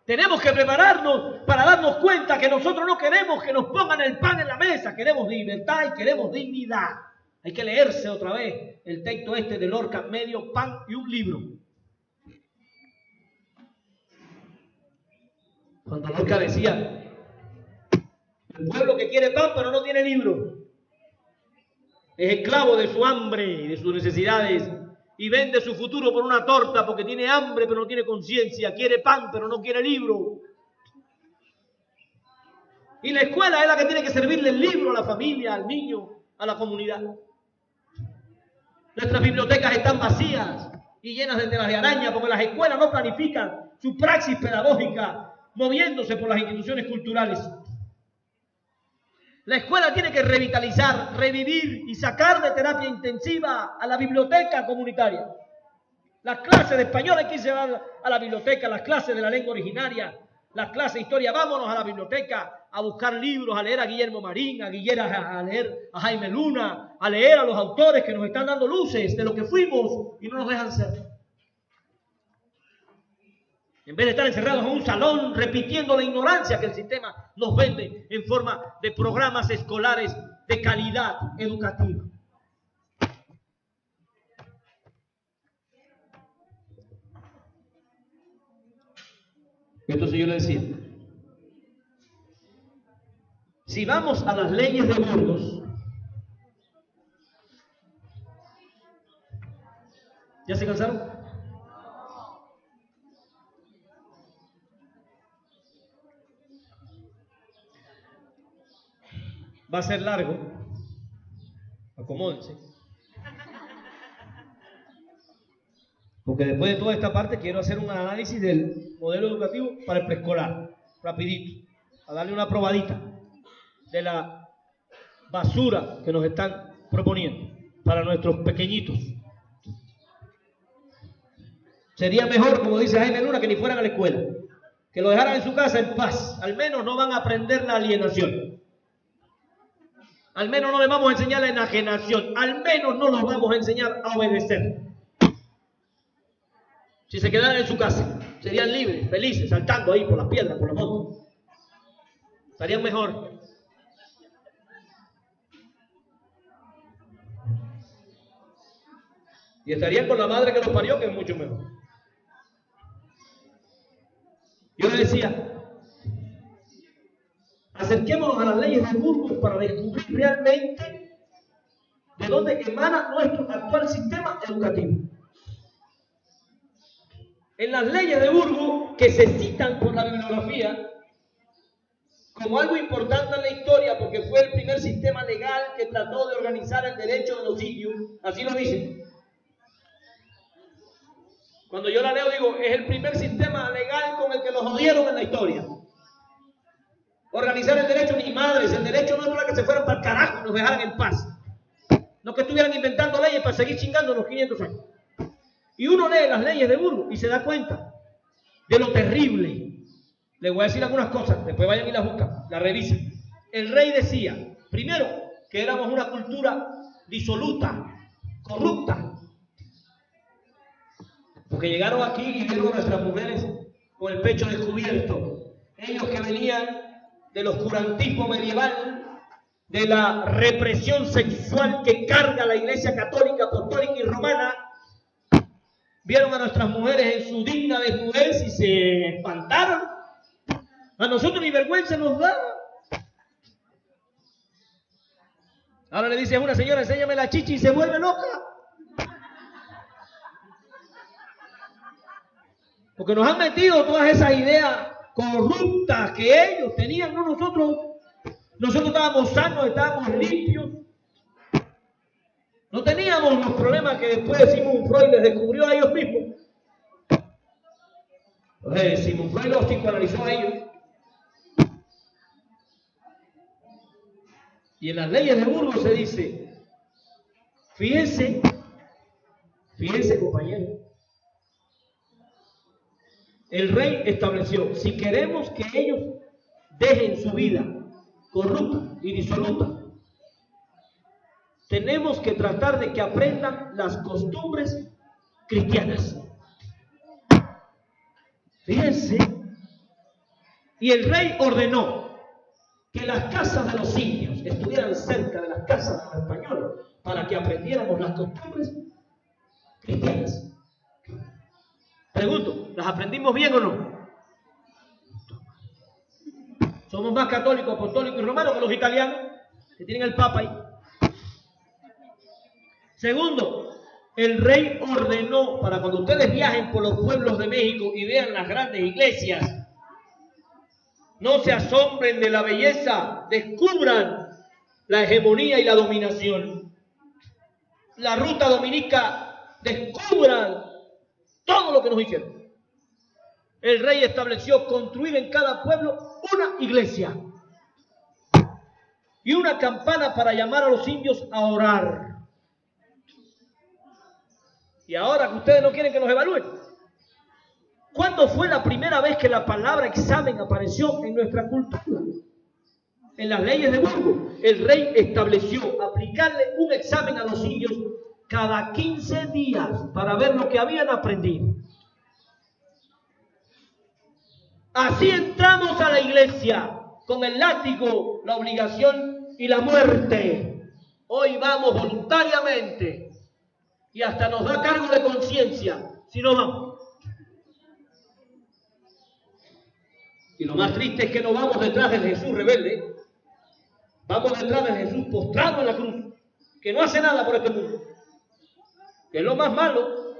Tenemos que prepararnos para darnos cuenta que nosotros no queremos que nos pongan el pan en la mesa. Queremos libertad y queremos dignidad. Hay que leerse otra vez el texto este de Lorca, medio pan y un libro. Cuando Lorca decía, el pueblo que quiere pan pero no tiene libro, es esclavo de su hambre y de sus necesidades. Y vende su futuro por una torta porque tiene hambre pero no tiene conciencia, quiere pan pero no quiere libro. Y la escuela es la que tiene que servirle el libro a la familia, al niño, a la comunidad. Nuestras bibliotecas están vacías y llenas de telas de araña porque las escuelas no planifican su praxis pedagógica moviéndose por las instituciones culturales. La escuela tiene que revitalizar, revivir y sacar de terapia intensiva a la biblioteca comunitaria. Las clases de español hay que irse a la biblioteca, las clases de la lengua originaria, las clases de historia, vámonos a la biblioteca a buscar libros, a leer a Guillermo Marín, a leer a Jaime Luna, a leer a los autores que nos están dando luces de lo que fuimos y no nos dejan ser. En vez de estar encerrados en un salón repitiendo la ignorancia que el sistema nos vende en forma de programas escolares de calidad educativa. Entonces yo le decía, si vamos a las leyes de Burgos, ¿ya se cansaron? Va a ser largo, acomódense, porque después de toda esta parte quiero hacer un análisis del modelo educativo para el preescolar, rapidito, a darle una probadita de la basura que nos están proponiendo para nuestros pequeñitos. Sería mejor, como dice Jaime Luna, que ni fueran a la escuela, que lo dejaran en su casa en paz, al menos no van a aprender la alienación. Al menos no les vamos a enseñar la enajenación. Al menos no los vamos a enseñar a obedecer. Si se quedaran en su casa, serían libres, felices, saltando ahí por las piedras, por los montes. Estarían mejor. Y estarían con la madre que los parió, que es mucho mejor. Yo le decía, acerquémonos a las leyes de Burgos para descubrir realmente de dónde emana nuestro actual sistema educativo. En las leyes de Burgos, que se citan por la bibliografía como algo importante en la historia, porque fue el primer sistema legal que trató de organizar el derecho de los indios, así lo dicen. Cuando yo la leo digo, es el primer sistema legal con el que nos jodieron en la historia. Organizar el derecho, ni madres, el derecho no era que se fueran para el carajo y nos dejaran en paz. No que estuvieran inventando leyes para seguir chingándonos 500 años. Y uno lee las leyes de Burgos y se da cuenta de lo terrible. Les voy a decir algunas cosas, después vayan y las buscan, las revisan. El rey decía, primero, que éramos una cultura disoluta, corrupta. Porque llegaron aquí y vieron a nuestras mujeres con el pecho descubierto. Ellos que venían del oscurantismo medieval, de la represión sexual que carga la Iglesia Católica, Apostólica y Romana, vieron a nuestras mujeres en su digna desnudez y se espantaron. A nosotros ni vergüenza nos da. Ahora le dice a una señora, enséñame la chichi, y se vuelve loca. Porque nos han metido todas esas ideas corruptas que ellos tenían, no nosotros. Nosotros estábamos sanos, estábamos limpios. No teníamos los problemas que después Sigmund Freud les descubrió a ellos mismos. Entonces, Sigmund Freud los psicoanalizó a ellos. Y en las leyes de Burgos se dice, fíjense compañero, el rey estableció, si queremos que ellos dejen su vida corrupta y disoluta, tenemos que tratar de que aprendan las costumbres cristianas. Fíjense, y el rey ordenó que las casas de los indios estuvieran cerca de las casas de los españoles para que aprendiéramos las costumbres cristianas. Pregunto, ¿las aprendimos bien o no? Somos más católicos, apostólicos y romanos que los italianos, que tienen el papa ahí. Segundo, el rey ordenó, para cuando ustedes viajen por los pueblos de México y vean las grandes iglesias, no se asombren de la belleza, descubran la hegemonía y la dominación. La ruta dominica, descubran todo lo que nos hicieron. El rey estableció construir en cada pueblo una iglesia y una campana para llamar a los indios a orar. Y ahora que ustedes no quieren que nos evalúen, ¿cuándo fue la primera vez que la palabra examen apareció en nuestra cultura? En las leyes de Burgos, el rey estableció aplicarle un examen a los indios cada 15 días para ver lo que habían aprendido. Así entramos a la iglesia con el látigo, la obligación y la muerte. Hoy vamos voluntariamente y hasta nos da cargo de conciencia si no vamos. Y lo más triste es que no vamos detrás de Jesús rebelde, vamos detrás de Jesús postrado en la cruz, que no hace nada por este mundo, que es lo más malo.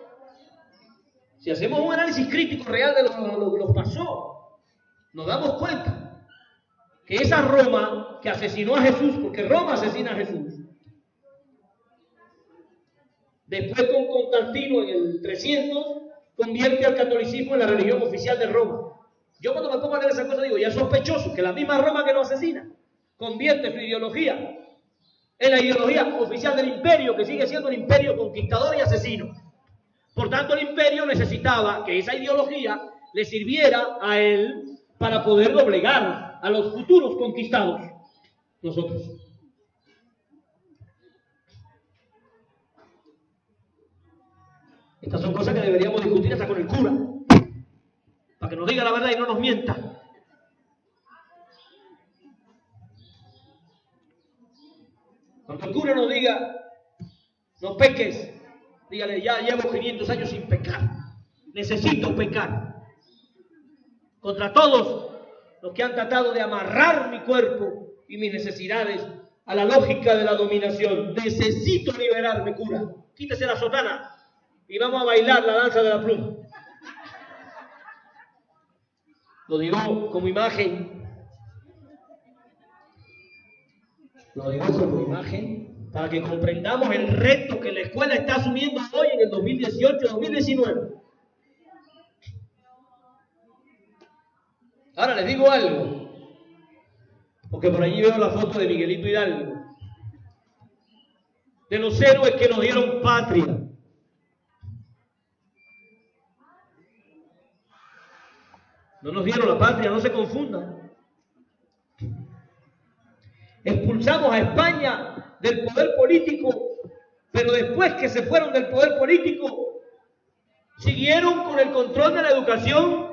Si hacemos un análisis crítico real de lo que nos pasó, nos damos cuenta que esa Roma que asesinó a Jesús, porque Roma asesina a Jesús, después con Constantino en el 300 convierte al catolicismo en la religión oficial de Roma. Yo cuando me pongo a leer esa cosa digo, ya es sospechoso que la misma Roma que lo asesina convierte su ideología en la ideología oficial del imperio, que sigue siendo un imperio conquistador y asesino. Por tanto, el imperio necesitaba que esa ideología le sirviera a él para poder doblegar a los futuros conquistados, nosotros. Estas son cosas que deberíamos discutir hasta con el cura, para que nos diga la verdad y no nos mienta. Cuando el cura nos diga, no peques, dígale, ya llevo 500 años sin pecar, necesito pecar. Contra todos los que han tratado de amarrar mi cuerpo y mis necesidades a la lógica de la dominación, necesito liberarme, cura. Quítese la sotana y vamos a bailar la danza de la pluma. Lo digo como imagen. Lo digo como imagen para que comprendamos el reto que la escuela está asumiendo hoy en el 2018-2019. Ahora les digo algo, porque por allí veo la foto de Miguelito Hidalgo, de los héroes que nos dieron patria. No nos dieron la patria, no se confundan. Expulsamos a España del poder político, pero después que se fueron del poder político, siguieron con el control de la educación.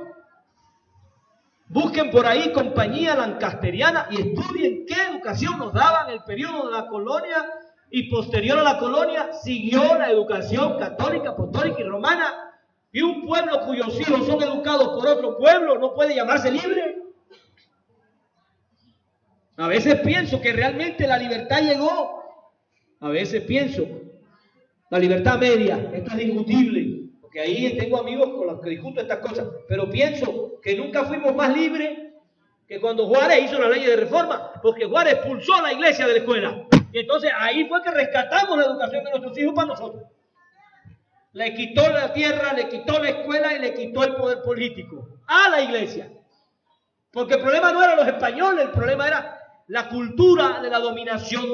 Busquen por ahí Compañía Lancasteriana y estudien qué educación nos daban en el periodo de la colonia y posterior a la colonia. Siguió la educación católica, apostólica y romana. Y un pueblo cuyos hijos son educados por otro pueblo no puede llamarse libre. A veces pienso que realmente la libertad llegó. A veces pienso, la libertad media, esto es discutible, porque ahí tengo amigos con los que discuto estas cosas, pero pienso que nunca fuimos más libres que cuando Juárez hizo la ley de reforma, porque Juárez expulsó a la iglesia de la escuela. Y entonces ahí fue que rescatamos la educación de nuestros hijos para nosotros. Le quitó la tierra, le quitó la escuela y le quitó el poder político a la iglesia. Porque el problema no eran los españoles, el problema era la cultura de la dominación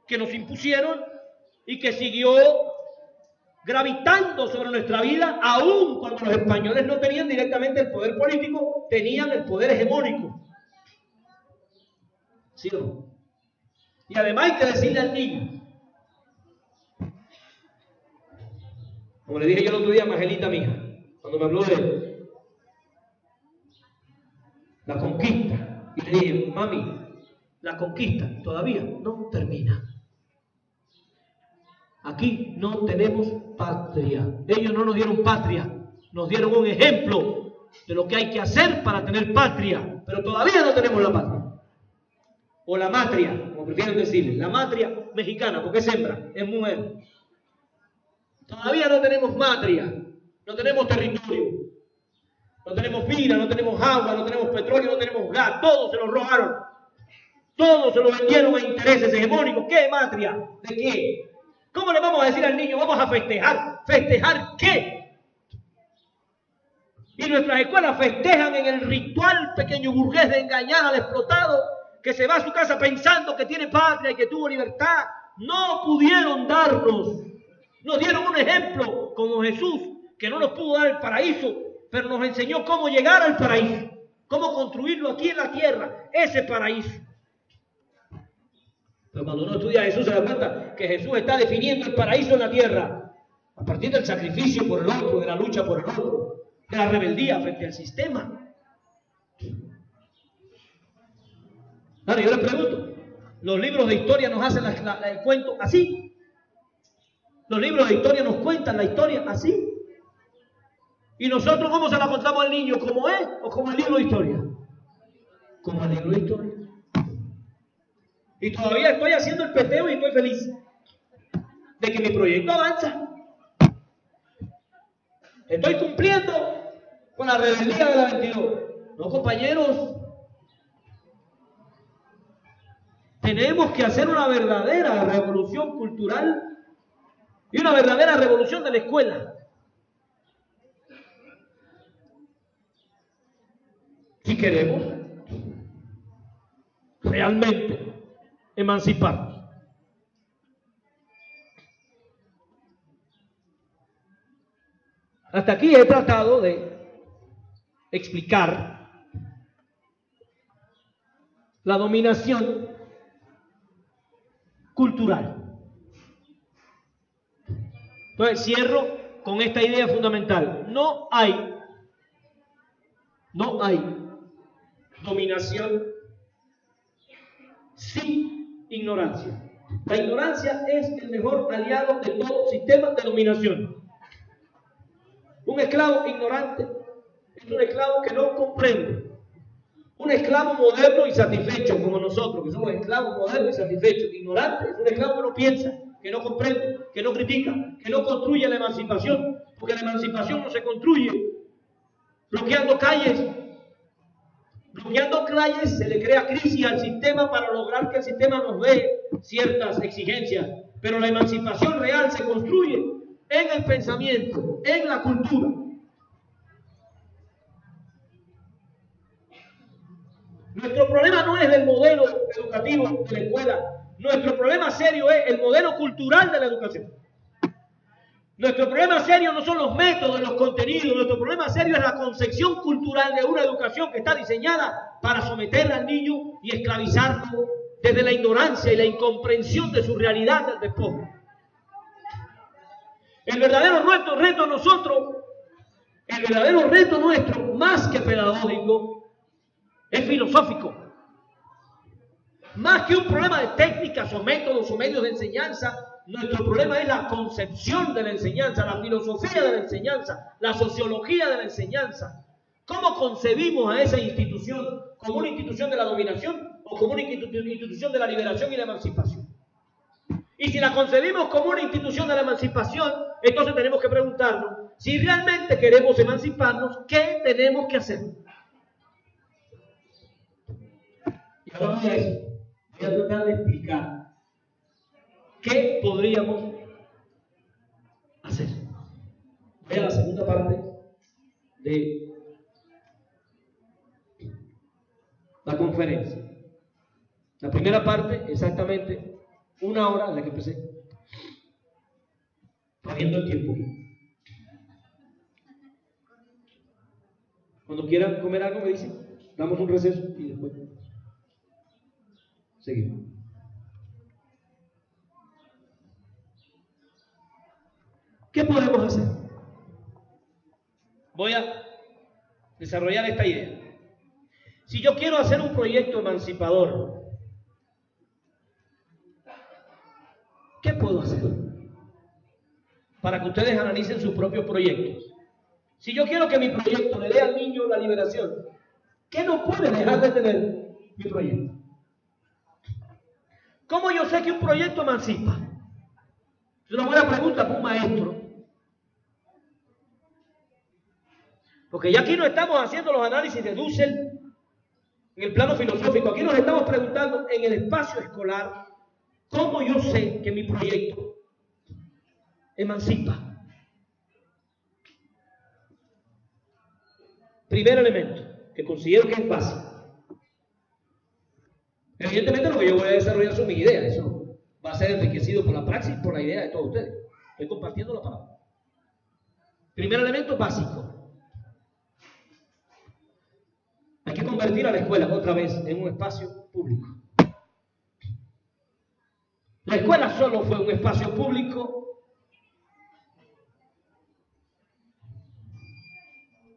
que nos impusieron y que siguió gravitando sobre nuestra vida, aun cuando los españoles no tenían directamente el poder político, tenían el poder hegemónico. ¿Sí o no? Y además hay que decirle al niño, como le dije yo el otro día a Margelita, mi hija, cuando me habló de la conquista, y le dije, mami, la conquista todavía no termina. Aquí no tenemos patria. Ellos no nos dieron patria, nos dieron un ejemplo de lo que hay que hacer para tener patria, pero todavía no tenemos la patria. O la matria, como prefieren decirle, la matria mexicana, porque es hembra, es mujer. Todavía no tenemos matria, no tenemos territorio, no tenemos vida, no tenemos agua, no tenemos petróleo, no tenemos gas, todo se lo robaron, todo se lo vendieron a intereses hegemónicos. ¿Qué matria? ¿De qué? ¿Cómo le vamos a decir al niño, vamos a festejar? ¿Festejar qué? Y nuestras escuelas festejan en el ritual pequeño burgués de engañar al explotado que se va a su casa pensando que tiene patria y que tuvo libertad. No pudieron darnos. Nos dieron un ejemplo como Jesús, que no nos pudo dar el paraíso, pero nos enseñó cómo llegar al paraíso, cómo construirlo aquí en la tierra, ese paraíso. Pero cuando uno estudia a Jesús se da cuenta que Jesús está definiendo el paraíso en la tierra a partir del sacrificio por el otro, de la lucha por el otro, de la rebeldía frente al sistema. Ahora yo les pregunto, ¿los libros de historia nos hacen el cuento así? Los libros de historia nos cuentan la historia así. ¿Y nosotros cómo se la contamos al niño? ¿Como es o como el libro de historia? Como el libro de historia. Y todavía estoy haciendo el peteo y estoy feliz de que mi proyecto avanza. Estoy cumpliendo con la rebeldía de la 22. No, compañeros. Tenemos que hacer una verdadera revolución cultural y una verdadera revolución de la escuela. Si queremos realmente emanciparnos. Hasta aquí he tratado de explicar la dominación cultural. Entonces cierro con esta idea fundamental. No hay dominación sin ignorancia. La ignorancia es el mejor aliado de todo sistema de dominación. Un esclavo ignorante es un esclavo que no comprende. Un esclavo moderno y satisfecho, como nosotros, que somos esclavos modernos y satisfechos. Ignorante es un esclavo que no piensa, que no comprende, que no critica, que no construye la emancipación, porque la emancipación no se construye bloqueando calles. Bloqueando calles se le crea crisis al sistema para lograr que el sistema nos dé ciertas exigencias, pero la emancipación real se construye en el pensamiento, en la cultura. Nuestro problema no es el modelo educativo de la escuela, nuestro problema serio es el modelo cultural de la educación. Nuestro problema serio no son los métodos, los contenidos, nuestro problema serio es la concepción cultural de una educación que está diseñada para someter al niño y esclavizarlo desde la ignorancia y la incomprensión de su realidad del despojo. El verdadero reto nuestro, más que pedagógico, es filosófico. Más que un problema de técnicas o métodos o medios de enseñanza, nuestro problema es la concepción de la enseñanza, la filosofía de la enseñanza, la sociología de la enseñanza. ¿Cómo concebimos a esa institución como una institución de la dominación o como una institución de la liberación y la emancipación? Y si la concebimos como una institución de la emancipación, entonces tenemos que preguntarnos, si realmente queremos emanciparnos, ¿qué tenemos que hacer? Y hablando de eso, voy a tratar de explicar ¿qué podríamos hacer? Voy a la segunda parte de la conferencia. La primera parte, exactamente 1 hora desde que empecé. Está viendo el tiempo. Cuando quieran comer algo me dicen, damos un receso y después seguimos. ¿Qué podemos hacer? Voy a desarrollar esta idea. Si yo quiero hacer un proyecto emancipador, ¿qué puedo hacer? Para que ustedes analicen sus propios proyectos. Si yo quiero que mi proyecto le dé al niño la liberación, ¿qué no puede dejar de tener mi proyecto? ¿Cómo yo sé que un proyecto emancipa? Es una buena pregunta para un maestro. Porque ya aquí no estamos haciendo los análisis de Dussel en el plano filosófico. Aquí nos estamos preguntando en el espacio escolar, ¿cómo yo sé que mi proyecto emancipa? Primer elemento, que considero que es básico. Evidentemente lo que yo voy a desarrollar son mis ideas. Eso va a ser enriquecido por la praxis y por la idea de todos ustedes. Estoy compartiendo la palabra. Primer elemento básico. Hay que convertir a la escuela otra vez en un espacio público. La escuela solo fue un espacio público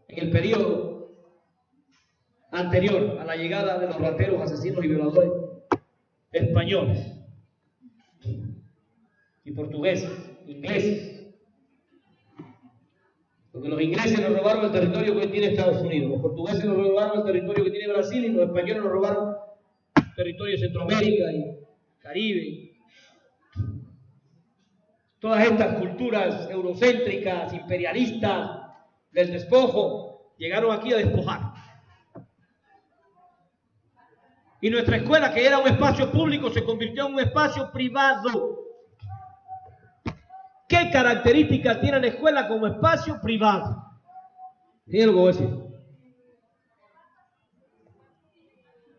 en el periodo anterior a la llegada de los rateros, asesinos y violadores españoles y portugueses, ingleses. Porque los ingleses nos robaron el territorio que tiene Estados Unidos, los portugueses nos robaron el territorio que tiene Brasil y los españoles nos robaron el territorio de Centroamérica y Caribe. Todas estas culturas eurocéntricas, imperialistas, del despojo, llegaron aquí a despojar. Y nuestra escuela, que era un espacio público, se convirtió en un espacio privado. ¿Qué características tiene la escuela como espacio privado? Miren lo que voy a decir.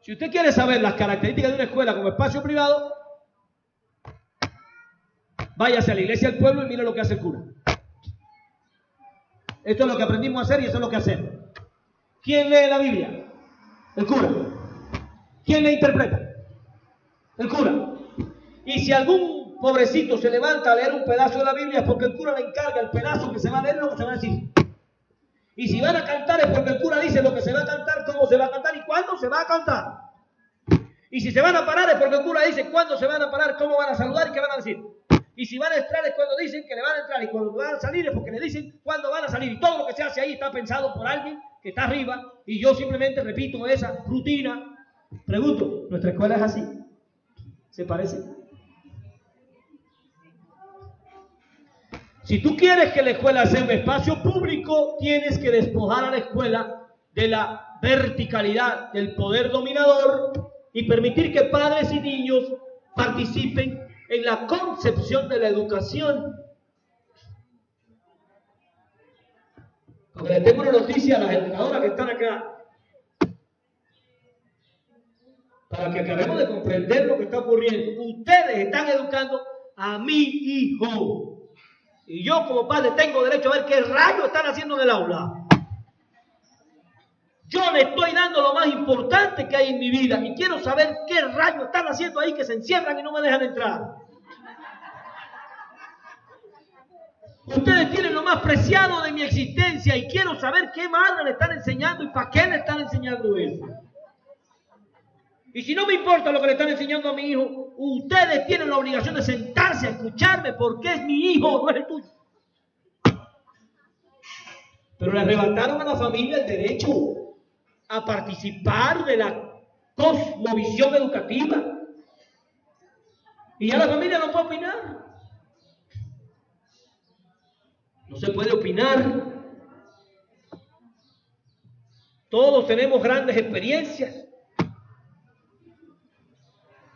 Si usted quiere saber las características de una escuela como espacio privado, váyase a la iglesia del pueblo y mire lo que hace el cura. Esto es lo que aprendimos a hacer y eso es lo que hacemos. ¿Quién lee la Biblia? El cura. ¿Quién la interpreta? El cura. Y si algún pobrecito, se levanta a leer un pedazo de la Biblia es porque el cura le encarga el pedazo que se va a leer, lo que se va a decir. Y si van a cantar es porque el cura dice lo que se va a cantar, cómo se va a cantar y cuándo se va a cantar. Y si se van a parar es porque el cura dice cuándo se van a parar, cómo van a saludar y qué van a decir. Y si van a entrar es cuando dicen que le van a entrar, y cuando van a salir es porque le dicen cuándo van a salir. Y todo lo que se hace ahí está pensado por alguien que está arriba, y yo simplemente repito esa rutina. Pregunto, ¿nuestra escuela es así? ¿Se parece? Si tú quieres que la escuela sea un espacio público, tienes que despojar a la escuela de la verticalidad del poder dominador y permitir que padres y niños participen en la concepción de la educación. Porque les tengo una noticia a las educadoras que están acá, para que acabemos de comprender lo que está ocurriendo. Ustedes están educando a mi hijo. Y yo como padre tengo derecho a ver qué rayos están haciendo en el aula. Yo le estoy dando lo más importante que hay en mi vida y quiero saber qué rayos están haciendo ahí que se encierran y no me dejan entrar. Ustedes tienen lo más preciado de mi existencia y quiero saber qué madre le están enseñando y para qué le están enseñando eso. Y si no me importa lo que le están enseñando a mi hijo, ustedes tienen la obligación de sentarse a escucharme porque es mi hijo, no es el tuyo. Pero le arrebataron a la familia el derecho a participar de la cosmovisión educativa. Y ya la familia no puede opinar. No se puede opinar. Todos tenemos grandes experiencias.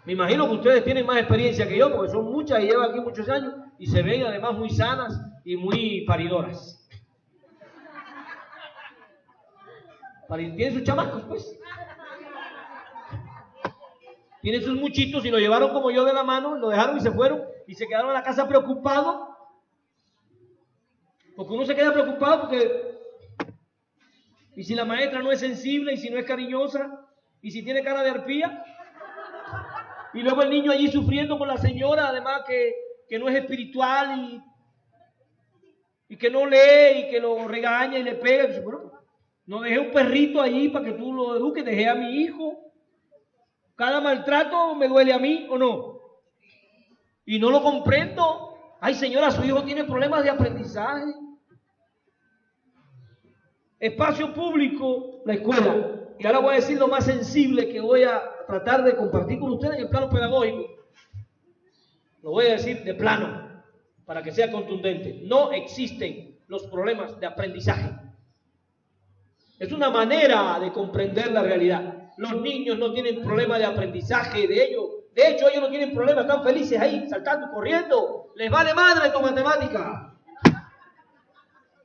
Me imagino que ustedes tienen más experiencia que yo, porque son muchas y llevan aquí muchos años y se ven además muy sanas y muy paridoras. Tienen sus chamacos, pues. Tienen sus muchitos y lo llevaron como yo de la mano, lo dejaron y se fueron y se quedaron en la casa preocupados. Porque uno se queda preocupado porque... ¿Y si la maestra no es sensible? ¿Y si no es cariñosa? ¿Y si tiene cara de arpía? Y luego el niño allí sufriendo con la señora, además que no es espiritual y que no lee y que lo regaña y le pega. Y dice, bueno, no dejé un perrito allí para que tú lo eduques, dejé a mi hijo. Cada maltrato me duele a mí o no. Y no lo comprendo. Ay, señora, su hijo tiene problemas de aprendizaje. Espacio público, la escuela. Y ahora voy a decir lo más sensible que voy a tratar de compartir con ustedes en el plano pedagógico. Lo voy a decir de plano, para que sea contundente. No existen los problemas de aprendizaje. Es una manera de comprender la realidad. Los niños no tienen problema de aprendizaje, de hecho ellos no tienen problema, están felices ahí, saltando, corriendo. Les vale madre tu matemática.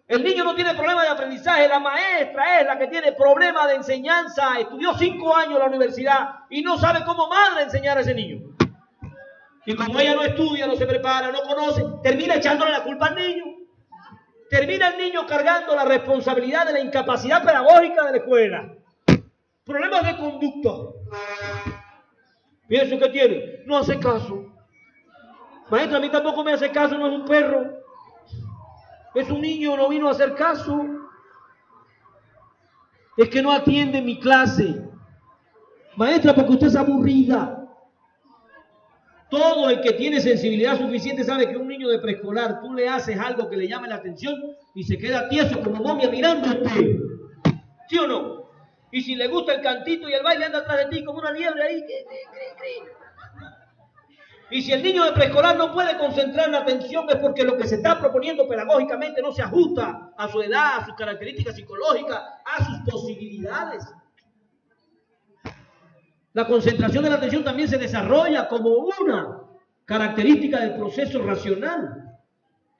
El niño no tiene problema de aprendizaje, la maestra es la que tiene problema de enseñanza. Estudió 5 años en la universidad y no sabe cómo madre enseñar a ese niño. Y como ella no estudia, no se prepara, no conoce, termina echándole la culpa al niño. Termina el niño cargando la responsabilidad de la incapacidad pedagógica de la escuela. Problemas de conducta. Pienso que tiene, no hace caso. Maestra, a mí tampoco me hace caso, no es un perro. Es un niño, no vino a hacer caso. Es que no atiende mi clase. Maestra, porque usted es aburrida. Todo el que tiene sensibilidad suficiente sabe que un niño de preescolar, tú le haces algo que le llame la atención y se queda tieso como momia mirándote. ¿Sí o no? Y si le gusta el cantito y el baile, anda atrás de ti como una liebre ahí. Y si el niño de preescolar no puede concentrar la atención es porque lo que se está proponiendo pedagógicamente no se ajusta a su edad, a sus características psicológicas, a sus posibilidades. La concentración de la atención también se desarrolla como una característica del proceso racional.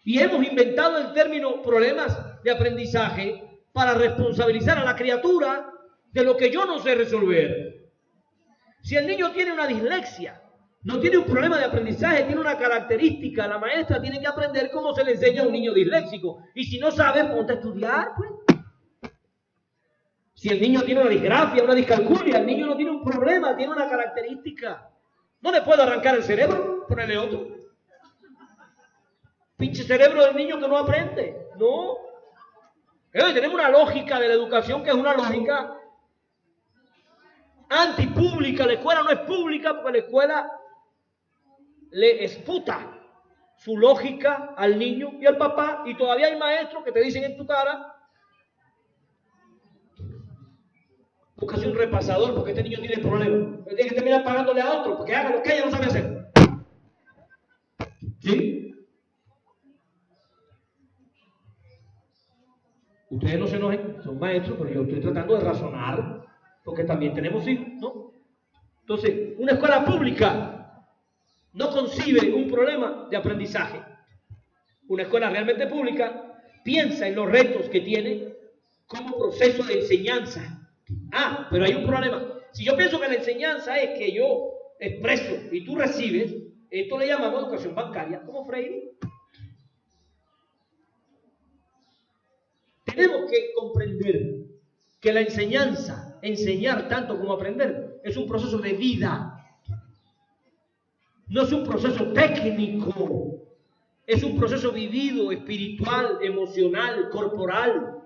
Y hemos inventado el término problemas de aprendizaje para responsabilizar a la criatura de lo que yo no sé resolver. Si el niño tiene una dislexia, no tiene un problema de aprendizaje, tiene una característica. La maestra tiene que aprender cómo se le enseña a un niño disléxico. Y si no sabe, ponte a estudiar, pues. Si el niño tiene una disgrafia, una discalculia, el niño no tiene un problema, tiene una característica. No le puedo arrancar el cerebro, ponerle otro. Pinche cerebro del niño que no aprende. No. Tenemos una lógica de la educación que es una lógica antipública. La escuela no es pública porque la escuela le esputa su lógica al niño y al papá, y todavía hay maestros que te dicen en tu cara: búscase un repasador porque este niño tiene problemas. Tiene que terminar pagándole a otro porque haga lo que ella no sabe hacer. ¿Sí? Ustedes no se enojen, son maestros, pero yo estoy tratando de razonar porque también tenemos hijos, ¿no? Entonces, una escuela pública no concibe un problema de aprendizaje. Una escuela realmente pública piensa en los retos que tiene como proceso de enseñanza. Pero hay un problema. Si yo pienso que la enseñanza es que yo expreso y tú recibes, esto le llamamos educación bancaria, como Freire. Tenemos que comprender que la enseñanza, enseñar tanto como aprender, es un proceso de vida. No es un proceso técnico, es un proceso vivido, espiritual, emocional, corporal.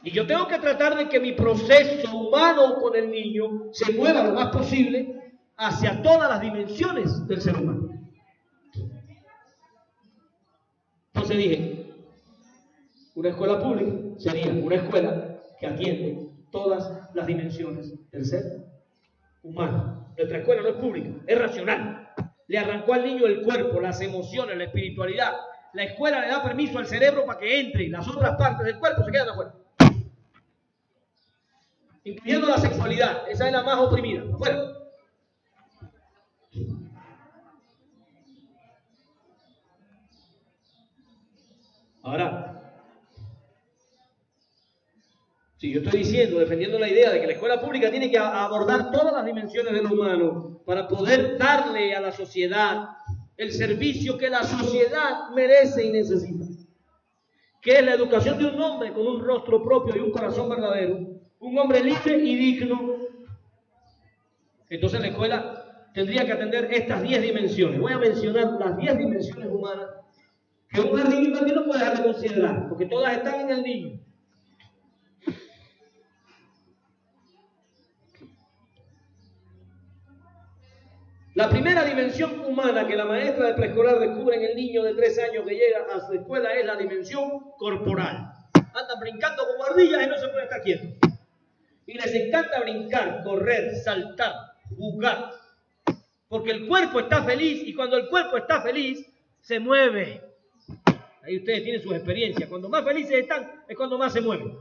Y yo tengo que tratar de que mi proceso humano con el niño se mueva lo más posible hacia todas las dimensiones del ser humano. Entonces dije, una escuela pública sería una escuela que atiende todas las dimensiones del ser humano. Nuestra escuela no es pública, es racional. Le arrancó al niño el cuerpo, las emociones, la espiritualidad. La escuela le da permiso al cerebro para que entre, las otras partes del cuerpo se quedan afuera. Incluyendo la sexualidad, esa es la más oprimida, afuera. Ahora, si yo estoy diciendo, defendiendo la idea de que la escuela pública tiene que abordar todas las dimensiones de lo humano para poder darle a la sociedad el servicio que la sociedad merece y necesita, que es la educación de un hombre con un rostro propio y un corazón verdadero, un hombre libre y digno. Entonces la escuela tendría que atender estas 10 dimensiones. Voy a mencionar las 10 dimensiones humanas que un jardín infantil no puede dejar de considerar, porque todas están en el niño. La primera dimensión humana que la maestra de preescolar descubre en el niño de 3 años que llega a su escuela es la dimensión corporal. Andan brincando como ardillas y no se pueden estar quietos. Y les encanta brincar, correr, saltar, jugar. Porque el cuerpo está feliz, y cuando el cuerpo está feliz, se mueve. Ahí ustedes tienen sus experiencias. Cuando más felices están, es cuando más se mueven.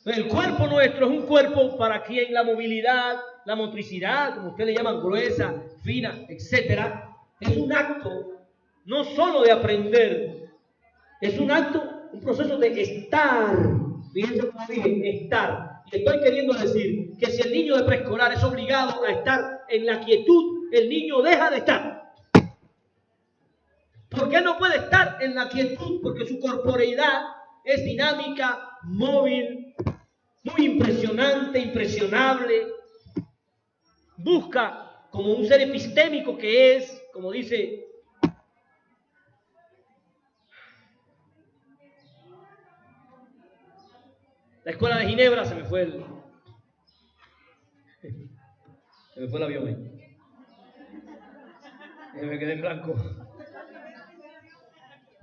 El cuerpo nuestro es un cuerpo para quien la movilidad, la motricidad, como ustedes le llaman, gruesa, fina, etc., es un acto no solo de aprender, es un acto, un proceso de estar. Fíjense cómo dije, estar. Y estoy queriendo decir que si el niño de preescolar es obligado a estar en la quietud, el niño deja de estar. ¿Por qué no puede estar en la quietud? Porque su corporeidad es dinámica, móvil, muy impresionante, impresionable. Busca como un ser epistémico que es, como dice la escuela de Ginebra. Se me fue el avión ahí. Me quedé en blanco.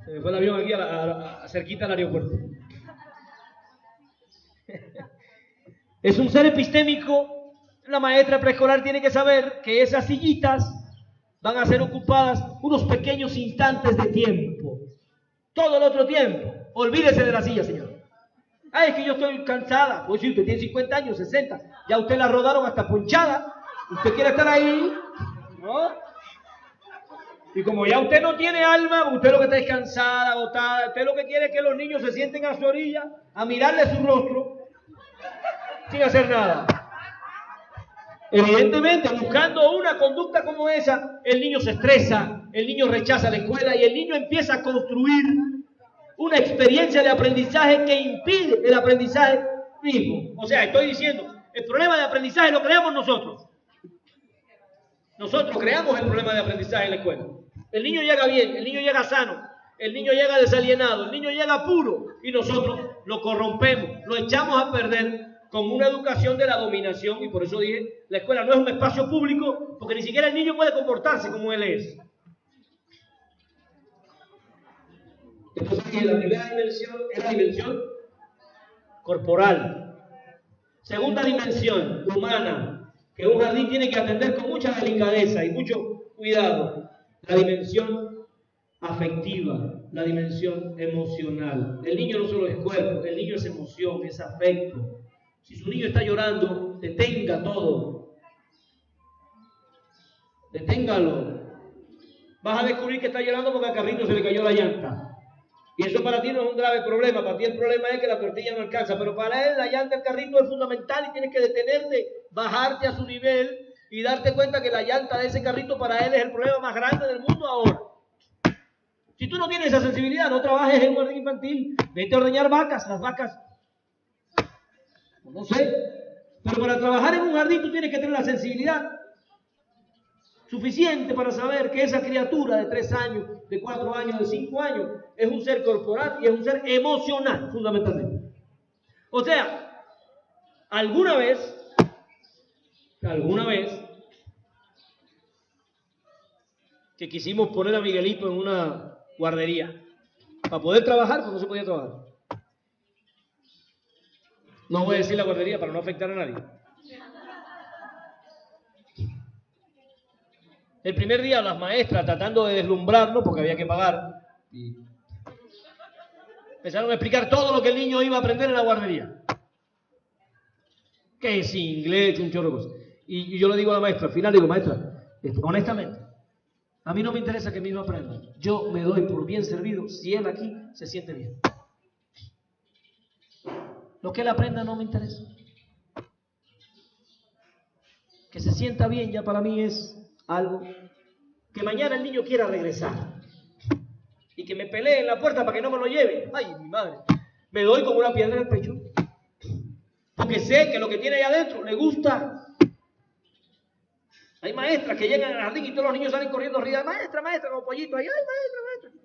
Se me fue el avión aquí a cerquita del aeropuerto. Es un ser epistémico. La maestra preescolar tiene que saber que esas sillitas van a ser ocupadas unos pequeños instantes de tiempo. Todo el otro tiempo, olvídese de la silla, señor. Es que yo estoy cansada. Pues si usted tiene 50 años, 60, ya usted la rodaron hasta ponchada. Usted quiere estar ahí, ¿no? Y como ya usted no tiene alma, usted lo que está es cansada, agotada, usted lo que quiere es que los niños se sienten a su orilla, a mirarle su rostro, sin hacer nada. Evidentemente, buscando una conducta como esa, el niño se estresa, el niño rechaza la escuela y el niño empieza a construir una experiencia de aprendizaje que impide el aprendizaje mismo. O sea, estoy diciendo, el problema de aprendizaje lo creamos nosotros. Nosotros creamos el problema de aprendizaje en la escuela. El niño llega bien, el niño llega sano, el niño llega desalienado, el niño llega puro y nosotros lo corrompemos, lo echamos a perder con una educación de la dominación. Y por eso dije, la escuela no es un espacio público porque ni siquiera el niño puede comportarse como él es. Entonces, la primera dimensión es la dimensión corporal. Segunda dimensión, humana, que un jardín tiene que atender con mucha delicadeza y mucho cuidado. La dimensión afectiva, la dimensión emocional. El niño no solo es cuerpo, el niño es emoción, es afecto. Si su niño está llorando, detenga todo. Deténgalo. Vas a descubrir que está llorando porque al carrito se le cayó la llanta. Y eso para ti no es un grave problema, para ti el problema es que la tortilla no alcanza, pero para él la llanta del carrito es fundamental y tienes que detenerte, bajarte a su nivel y darte cuenta que la llanta de ese carrito para él es el problema más grande del mundo ahora. Si tú no tienes esa sensibilidad, no trabajes en un jardín infantil, vete a ordeñar vacas, las vacas, no sé, pero para trabajar en un jardín tú tienes que tener la sensibilidad suficiente para saber que esa criatura de 3 años, de 4 años, de 5 años, es un ser corporal y es un ser emocional, fundamentalmente. O sea, alguna vez, que quisimos poner a Miguelito en una guardería, para poder trabajar, pues no se podía trabajar. No voy a decir la guardería para no afectar a nadie. El primer día las maestras, tratando de deslumbrarnos, porque había que pagar, y empezaron a explicar todo lo que el niño iba a aprender en la guardería. Que es inglés, un chorro de cosas. Y yo le digo a la maestra, al final digo, maestra, honestamente, a mí no me interesa que mi hijo aprenda. Yo me doy por bien servido si él aquí se siente bien. Lo que él aprenda no me interesa. Que se sienta bien ya para mí es algo. Que mañana el niño quiera regresar y que me pelee en la puerta para que no me lo lleve. Ay, mi madre. Me doy como una piedra en el pecho. Porque sé que lo que tiene ahí adentro le gusta. Hay maestras que llegan al jardín y todos los niños salen corriendo arriba. Maestra, como pollitos ahí. Ay, maestra.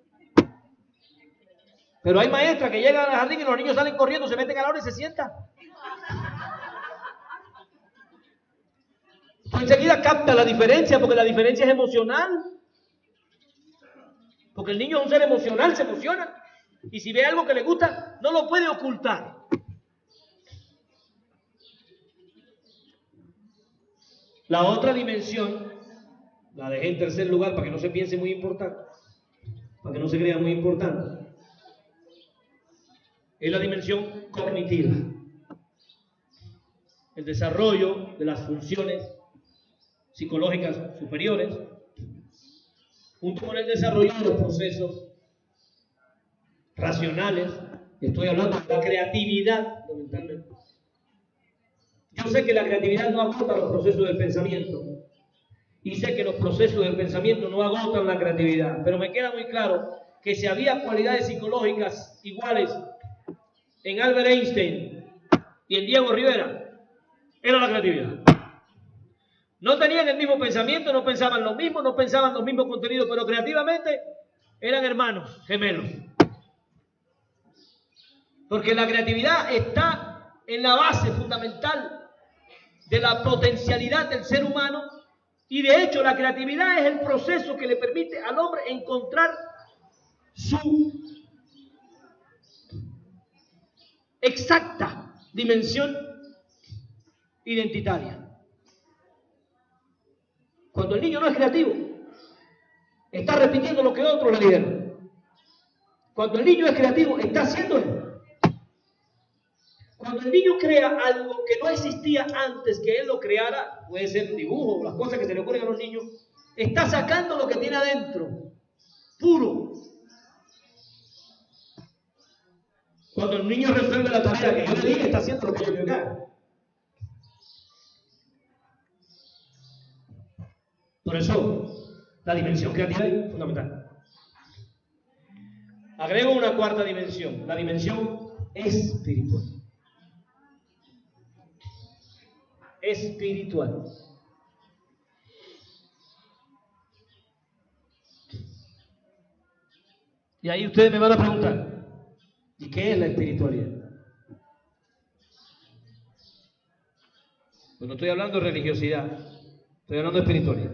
Pero hay maestras que llegan al jardín y los niños salen corriendo, se meten a la hora y se sientan. Enseguida capta la diferencia, porque la diferencia es emocional. Porque el niño es un ser emocional, se emociona. Y si ve algo que le gusta, no lo puede ocultar. La otra dimensión, la dejé en tercer lugar para que no se piense muy importante, para que no se crea muy importante, es la dimensión cognitiva. El desarrollo de las funciones psicológicas superiores, junto con el desarrollo de los procesos racionales. Estoy hablando de la creatividad, fundamentalmente. Yo sé que la creatividad no agota los procesos del pensamiento, y sé que los procesos del pensamiento no agotan la creatividad, pero me queda muy claro que si había cualidades psicológicas iguales en Albert Einstein y en Diego Rivera, era la creatividad. No tenían el mismo pensamiento, no pensaban lo mismo, no pensaban los mismos contenidos, pero creativamente eran hermanos, gemelos. Porque la creatividad está en la base fundamental de la potencialidad del ser humano, y de hecho la creatividad es el proceso que le permite al hombre encontrar su exacta dimensión identitaria. Cuando el niño no es creativo, está repitiendo lo que otros le dijeron. Cuando el niño es creativo, está haciendo él. Cuando el niño crea algo que no existía antes que él lo creara, puede ser dibujo, las cosas que se le ocurren a los niños, está sacando lo que tiene adentro, puro. Cuando el niño resuelve la tarea que yo le dije, está haciendo lo que yo quiero que haga. Por eso, la dimensión creativa es fundamental. Agrego una cuarta dimensión, la dimensión espiritual. Espiritual. Y ahí ustedes me van a preguntar, ¿y qué es la espiritualidad? Pues no estoy hablando de religiosidad, estoy hablando de espiritualidad.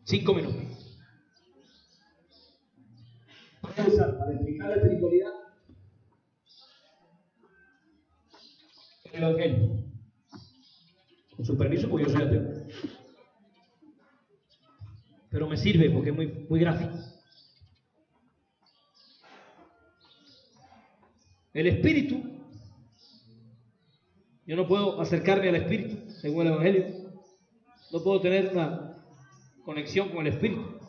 5 minutos. Voy a usar para explicar la espiritualidad el Evangelio. Con su permiso, porque yo soy ateo. Pero me sirve porque es muy gráfico. El espíritu, yo no puedo acercarme al espíritu, según el Evangelio. No puedo tener una conexión con el espíritu.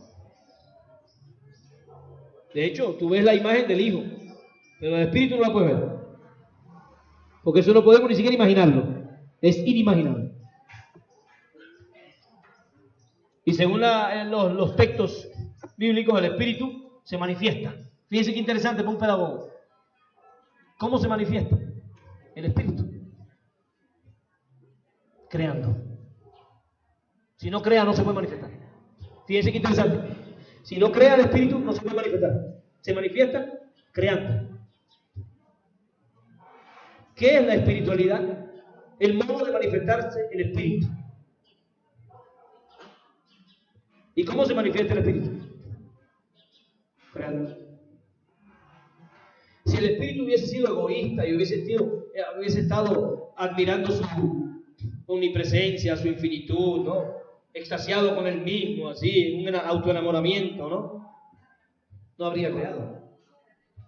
De hecho, tú ves la imagen del Hijo, pero el espíritu no la puedes ver. Porque eso no podemos ni siquiera imaginarlo. Es inimaginable. Y según los textos bíblicos, el espíritu se manifiesta. Fíjense qué interesante para un pedagogo. ¿Cómo se manifiesta? El espíritu. Creando. Si no crea, no se puede manifestar. Fíjense qué interesante. Si no crea el espíritu, no se puede manifestar. Se manifiesta creando. ¿Qué es la espiritualidad? El modo de manifestarse el espíritu. ¿Y cómo se manifiesta el espíritu? Creando. Si el espíritu hubiese sido egoísta y hubiese estado admirando su omnipresencia, su infinitud, ¿no? Extasiado con él mismo, así, en un autoenamoramiento, ¿no? No habría creado.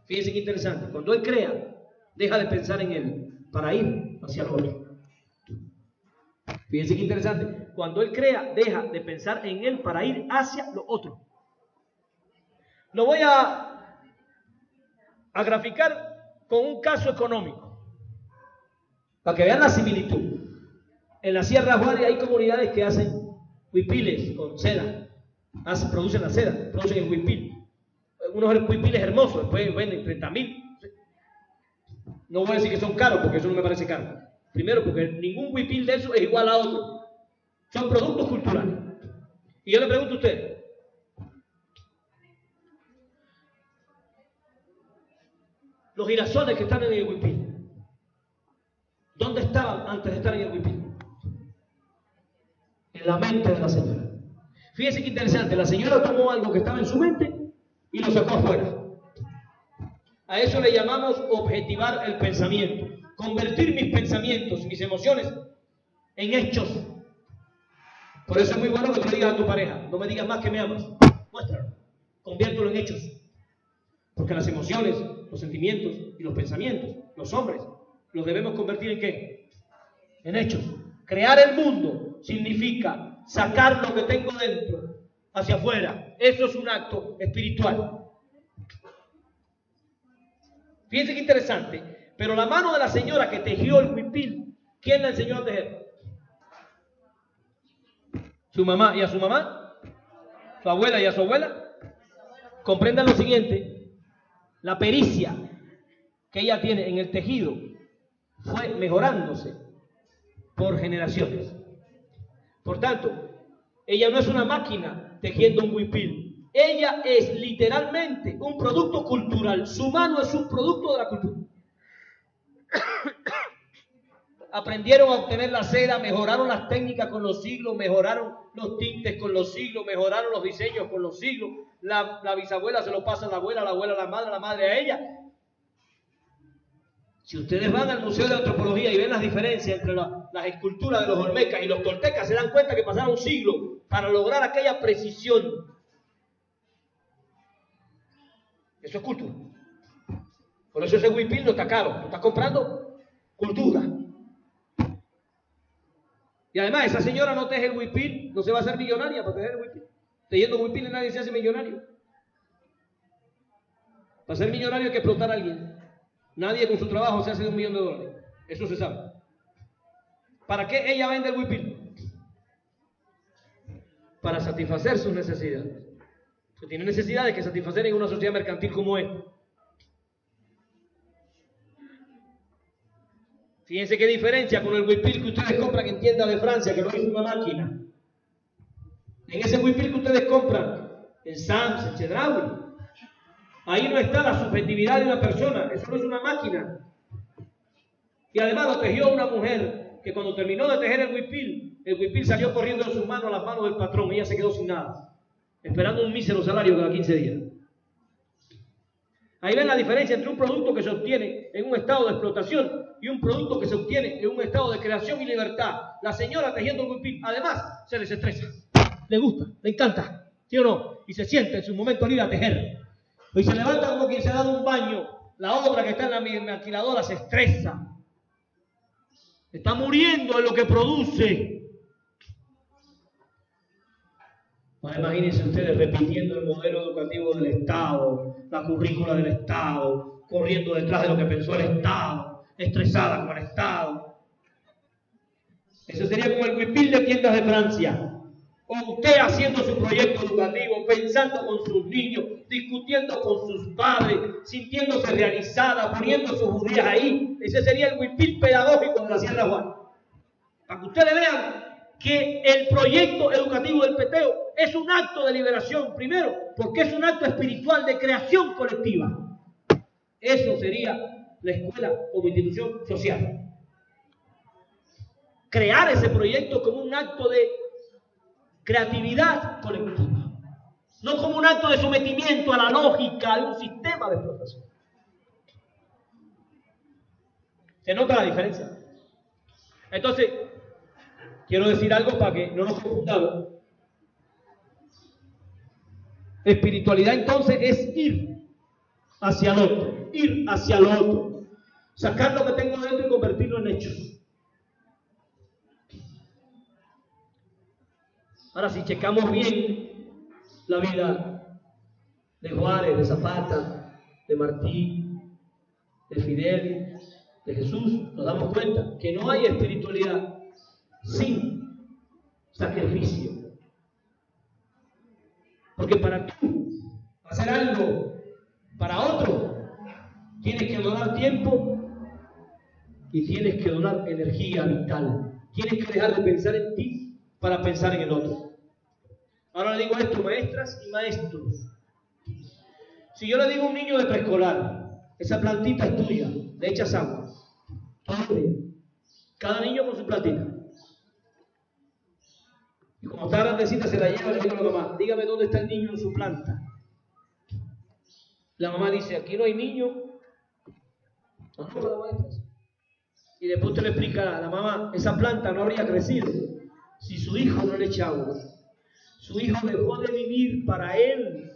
Fíjense qué interesante. Cuando él crea, deja de pensar en él para ir hacia lo otro. Fíjense qué interesante. Cuando él crea, deja de pensar en él para ir hacia lo otro. Lo voy a graficar con un caso económico, para que vean la similitud. En la Sierra Juárez hay comunidades que hacen huipiles con seda, producen la seda, producen el huipil. Unos huipiles hermosos, después venden 30,000. No voy a decir que son caros, porque eso no me parece caro. Primero, porque ningún huipil de eso es igual a otro. Son productos culturales. Y yo le pregunto a usted, los girasoles que están en el huipil, ¿dónde estaban antes de estar en el huipil? En la mente de la señora. Fíjense qué interesante, la señora tomó algo que estaba en su mente y lo sacó afuera. A eso le llamamos objetivar el pensamiento. Convertir mis pensamientos, mis emociones en hechos. Por eso es muy bueno que tú le digas a tu pareja, no me digas más que me amas, muéstralo, conviértelo en hechos. Porque las emociones, los sentimientos y los pensamientos, los hombres, los debemos convertir en ¿qué? En hechos. Crear el mundo significa sacar lo que tengo dentro hacia afuera. Eso es un acto espiritual. Fíjense qué interesante. Pero la mano de la señora que tejió el huipil, ¿quién la enseñó a tejer? Su mamá. ¿Y a su mamá? Su abuela. ¿Y a su abuela? Comprendan lo siguiente. La pericia que ella tiene en el tejido fue mejorándose por generaciones. Por tanto, ella no es una máquina tejiendo un huipil. Ella es literalmente un producto cultural. Su mano es un producto de la cultura. Aprendieron a obtener la seda, mejoraron las técnicas con los siglos, mejoraron los tintes con los siglos, mejoraron los diseños con los siglos. La bisabuela se lo pasa a la abuela la madre a ella. Si ustedes van al Museo de Antropología y ven las diferencias entre las esculturas de los olmecas y los toltecas, se dan cuenta que pasaron siglos para lograr aquella precisión. Eso es cultura. Por eso ese huipil no está caro, lo estás comprando cultura. Y además, esa señora no teje el huipil, no se va a hacer millonaria para tejer el huipil. Tejiendo huipiles nadie se hace millonario. Para ser millonario hay que explotar a alguien. Nadie con su trabajo se hace de $1.000.000. Eso se sabe. ¿Para qué ella vende el huipil? Para satisfacer sus necesidades. Se tiene necesidades que satisfacer en una sociedad mercantil como esta. Fíjense qué diferencia con el huipil que ustedes compran en tiendas de Francia, que lo hizo una máquina. En ese huipil que ustedes compran, en Sams, en Chedraui. Ahí no está la subjetividad de una persona, eso no es una máquina. Y además lo tejió una mujer que cuando terminó de tejer el huipil salió corriendo de sus manos a las manos del patrón y ella se quedó sin nada, esperando un mísero salario cada 15 días. Ahí ven la diferencia entre un producto que se obtiene en un estado de explotación y un producto que se obtiene en un estado de creación y libertad. La señora tejiendo el huipil, además, se desestresa. Le gusta, le encanta, ¿sí o no? Y se siente en su momento al ir a tejer. Y se levanta como quien se ha dado un baño. La otra que está en la maquiladora se estresa. Está muriendo en lo que produce. Ahora imagínense ustedes repitiendo el modelo educativo del Estado, la currícula del Estado, corriendo detrás de lo que pensó el Estado, estresada con el Estado. Eso sería como el huipil de tiendas de Francia. O usted haciendo su proyecto educativo, pensando con sus niños, discutiendo con sus padres, sintiéndose realizada, poniendo sus días ahí. Ese sería el huipil pedagógico de la Sierra Juana. Para que ustedes vean que el proyecto educativo del Peteo es un acto de liberación, primero, porque es un acto espiritual de creación colectiva. Eso sería la escuela como institución social. Crear ese proyecto como un acto de creatividad colectiva, no como un acto de sometimiento a la lógica de un sistema de explotación. ¿Se nota la diferencia? Entonces, quiero decir algo para que no nos confundamos. Espiritualidad entonces es ir hacia el otro, ir hacia el otro, sacar lo que tengo dentro y convertirlo en hechos. Ahora, si checamos bien la vida de Juárez, de Zapata, de Martí, de Fidel, de Jesús, nos damos cuenta que no hay espiritualidad sin sacrificio. Porque para tú hacer algo para otro, tienes que donar tiempo y tienes que donar energía vital. Tienes que dejar de pensar en ti para pensar en el otro. Ahora le digo esto, maestras y maestros. Si yo le digo a un niño de preescolar, esa plantita es tuya, le echas agua, todo el día. Cada niño con su plantita. Y como está grandecita se la lleva y le digo a la mamá, dígame dónde está el niño en su planta. La mamá dice, aquí no hay niño. Y después usted le explica a la mamá, esa planta no habría crecido si su hijo no le echa agua. Su hijo dejó de vivir para él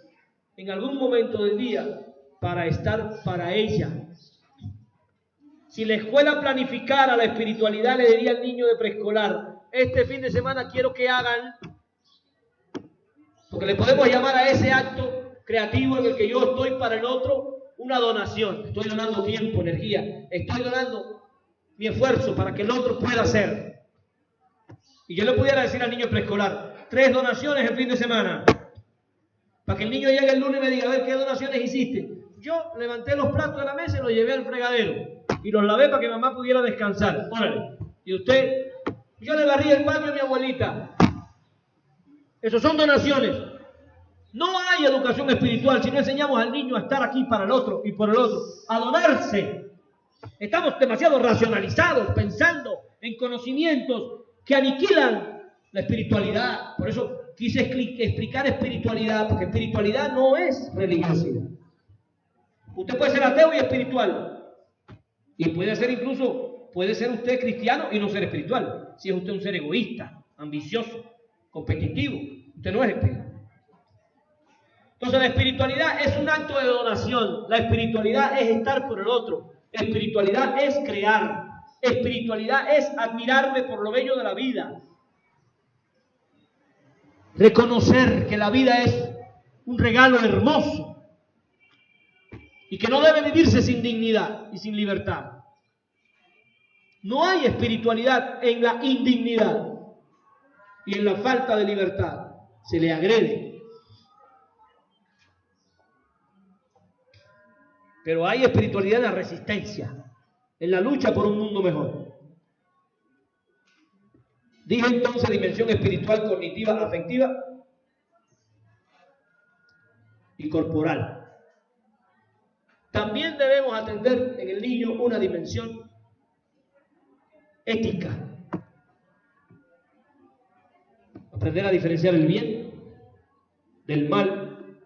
en algún momento del día para estar para ella. Si la escuela planificara la espiritualidad, le diría al niño de preescolar, este fin de semana quiero que hagan, porque le podemos llamar a ese acto creativo en el que yo estoy para el otro, una donación. Estoy donando tiempo, energía, estoy donando mi esfuerzo para que el otro pueda hacer. Y yo le pudiera decir al niño preescolar, 3 donaciones el fin de semana, para que el niño llegue el lunes y me diga, a ver, ¿qué donaciones hiciste? Yo levanté los platos de la mesa y los llevé al fregadero y los lavé para que mamá pudiera descansar. Órale. Y usted, yo le barrí el baño a mi abuelita. Esos son donaciones. No hay educación espiritual si no enseñamos al niño a estar aquí para el otro y por el otro, a donarse. Estamos demasiado racionalizados, pensando en conocimientos que aniquilan la espiritualidad. Por eso quise explicar espiritualidad, porque espiritualidad no es religiosidad. Usted puede ser ateo y espiritual. Y puede ser incluso, puede ser usted cristiano y no ser espiritual. Si es usted un ser egoísta, ambicioso, competitivo, usted no es espiritual. Entonces la espiritualidad es un acto de donación. La espiritualidad es estar por el otro. Espiritualidad es crear. Espiritualidad es admirarme por lo bello de la vida. Reconocer que la vida es un regalo hermoso y que no debe vivirse sin dignidad y sin libertad. No hay espiritualidad en la indignidad y en la falta de libertad. Se le agrede. Pero hay espiritualidad en la resistencia, en la lucha por un mundo mejor. Dije entonces dimensión espiritual, cognitiva, afectiva. y corporal. También debemos atender en el niño una dimensión ética. Aprender a diferenciar el bien del mal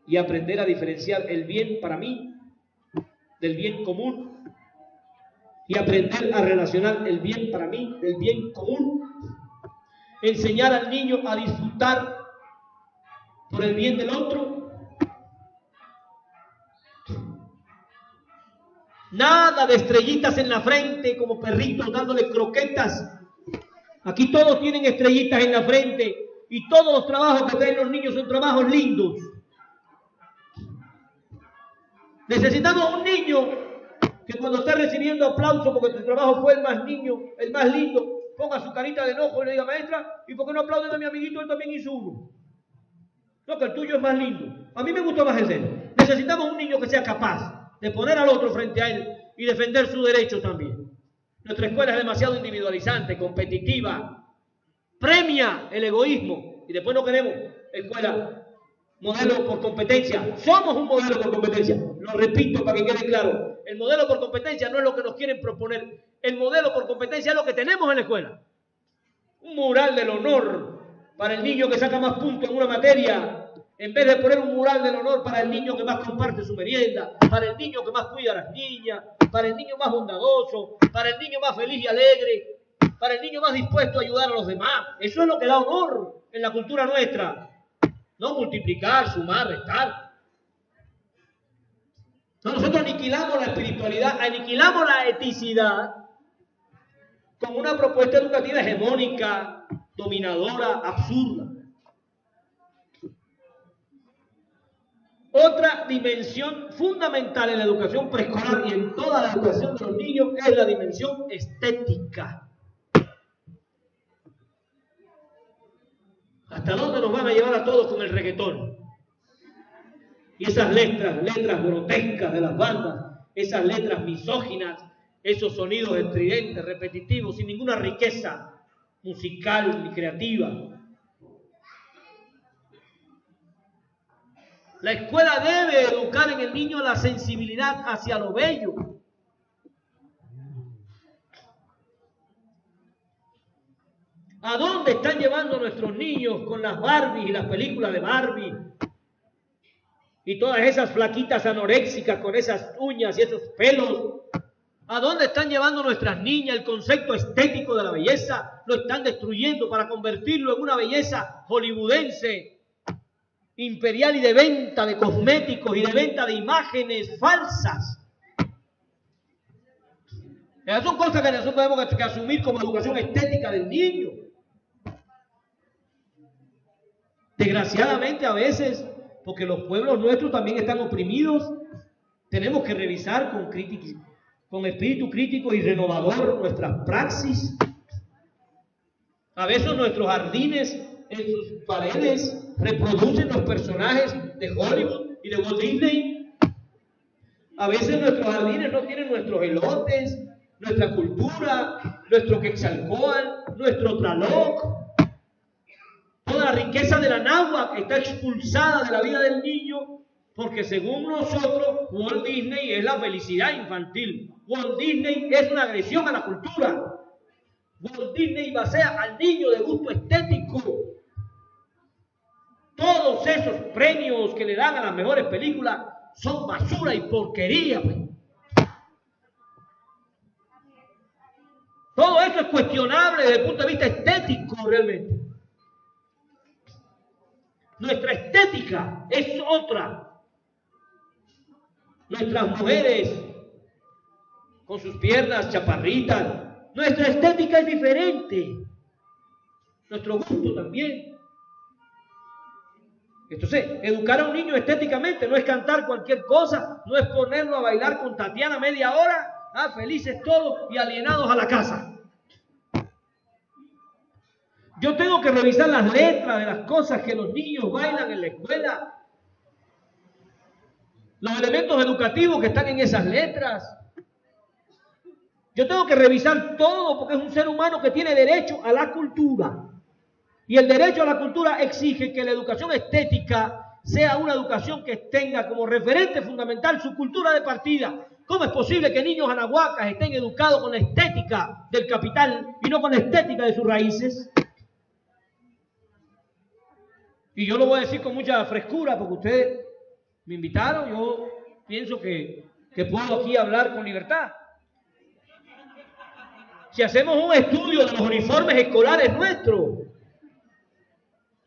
y aprender a diferenciar el bien para mí del bien común y aprender a relacionar el bien para mí del bien común. Enseñar al niño a disfrutar por el bien del otro. Nada de estrellitas en la frente como perritos dándole croquetas. Aquí todos tienen estrellitas en la frente y todos los trabajos que traen los niños son trabajos lindos. Necesitamos un niño que cuando esté recibiendo aplauso porque tu trabajo fue el más lindo, ponga su carita de enojo y le diga: maestra, ¿y por qué no aplauden a mi amiguito? Él también hizo uno. No, que el tuyo es más lindo. A mí me gustó más el de él. Necesitamos un niño que sea capaz de poner al otro frente a él y defender su derecho también. Nuestra escuela es demasiado individualizante, competitiva, premia el egoísmo y después no queremos escuela modelo por competencia. Somos un modelo por competencia. Lo repito para que quede claro. El modelo por competencia no es lo que nos quieren proponer. El modelo por competencia es lo que tenemos en la escuela. Un mural del honor para el niño que saca más puntos en una materia, en vez de poner un mural del honor para el niño que más comparte su merienda, para el niño que más cuida a las niñas, para el niño más bondadoso, para el niño más feliz y alegre, para el niño más dispuesto a ayudar a los demás. Eso es lo que da honor en la cultura nuestra. No multiplicar, sumar, restar. No, nosotros aniquilamos la espiritualidad, aniquilamos la eticidad con una propuesta educativa hegemónica, dominadora, absurda. Otra dimensión fundamental en la educación preescolar y en toda la educación de los niños es la dimensión estética. ¿Hasta dónde nos van a llevar a todos con el reggaetón? Y esas letras grotescas de las bandas, esas letras misóginas, esos sonidos estridentes, repetitivos, sin ninguna riqueza musical ni creativa. La escuela debe educar en el niño la sensibilidad hacia lo bello. ¿A dónde están llevando nuestros niños con las Barbies y las películas de Barbie? Y todas esas flaquitas anoréxicas con esas uñas y esos pelos. ¿A dónde están llevando nuestras niñas el concepto estético de la belleza? Lo están destruyendo para convertirlo en una belleza hollywoodense, imperial y de venta de cosméticos y de venta de imágenes falsas. Esas son cosas que nosotros tenemos que asumir como educación estética del niño. Desgraciadamente a veces, porque los pueblos nuestros también están oprimidos, tenemos que revisar con espíritu crítico y renovador nuestras praxis. A veces nuestros jardines en sus paredes reproducen los personajes de Hollywood y de Walt Disney. A veces nuestros jardines no tienen nuestros elotes, nuestra cultura, nuestro Quetzalcóatl, nuestro Tlaloc. Toda la riqueza de la náhuatl está expulsada de la vida del niño porque según nosotros Walt Disney es la felicidad infantil. Walt Disney es una agresión a la cultura. Walt Disney basea al niño de gusto estético. Todos esos premios que le dan a las mejores películas son basura y porquería. Todo eso es cuestionable desde el punto de vista estético realmente. Nuestra estética es otra. Nuestras mujeres con sus piernas chaparritas, nuestra estética es diferente. Nuestro gusto también. Entonces, educar a un niño estéticamente no es cantar cualquier cosa, no es ponerlo a bailar con Tatiana media hora, felices todos y alienados a la casa. Yo tengo que revisar las letras de las cosas que los niños bailan en la escuela, los elementos educativos que están en esas letras. Yo tengo que revisar todo porque es un ser humano que tiene derecho a la cultura. Y el derecho a la cultura exige que la educación estética sea una educación que tenga como referente fundamental su cultura de partida. ¿Cómo es posible que niños anahuacas estén educados con la estética del capital y no con la estética de sus raíces? Y yo lo voy a decir con mucha frescura porque ustedes me invitaron, yo pienso que puedo aquí hablar con libertad. Si hacemos un estudio de los uniformes escolares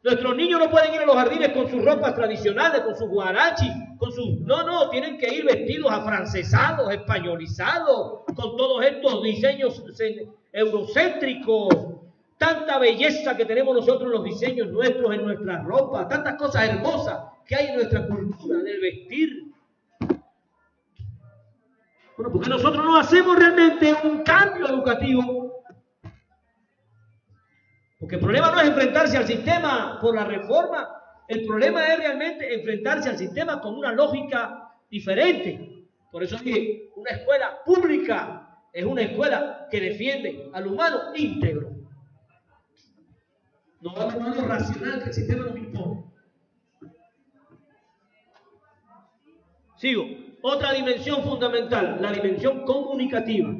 nuestros niños no pueden ir a los jardines con sus ropas tradicionales, con sus guarachis, con sus... No, tienen que ir vestidos afrancesados, españolizados, con todos estos diseños eurocéntricos. Tanta belleza que tenemos nosotros en los diseños nuestros, en nuestras ropas, tantas cosas hermosas que hay en nuestra cultura del vestir. Bueno, porque nosotros no hacemos realmente un cambio educativo. Porque el problema no es enfrentarse al sistema por la reforma, el problema es realmente enfrentarse al sistema con una lógica diferente. Por eso dije, una escuela pública es una escuela que defiende al humano íntegro. No va a lo racional que el sistema nos impone. Sigo. Otra dimensión fundamental, la dimensión comunicativa.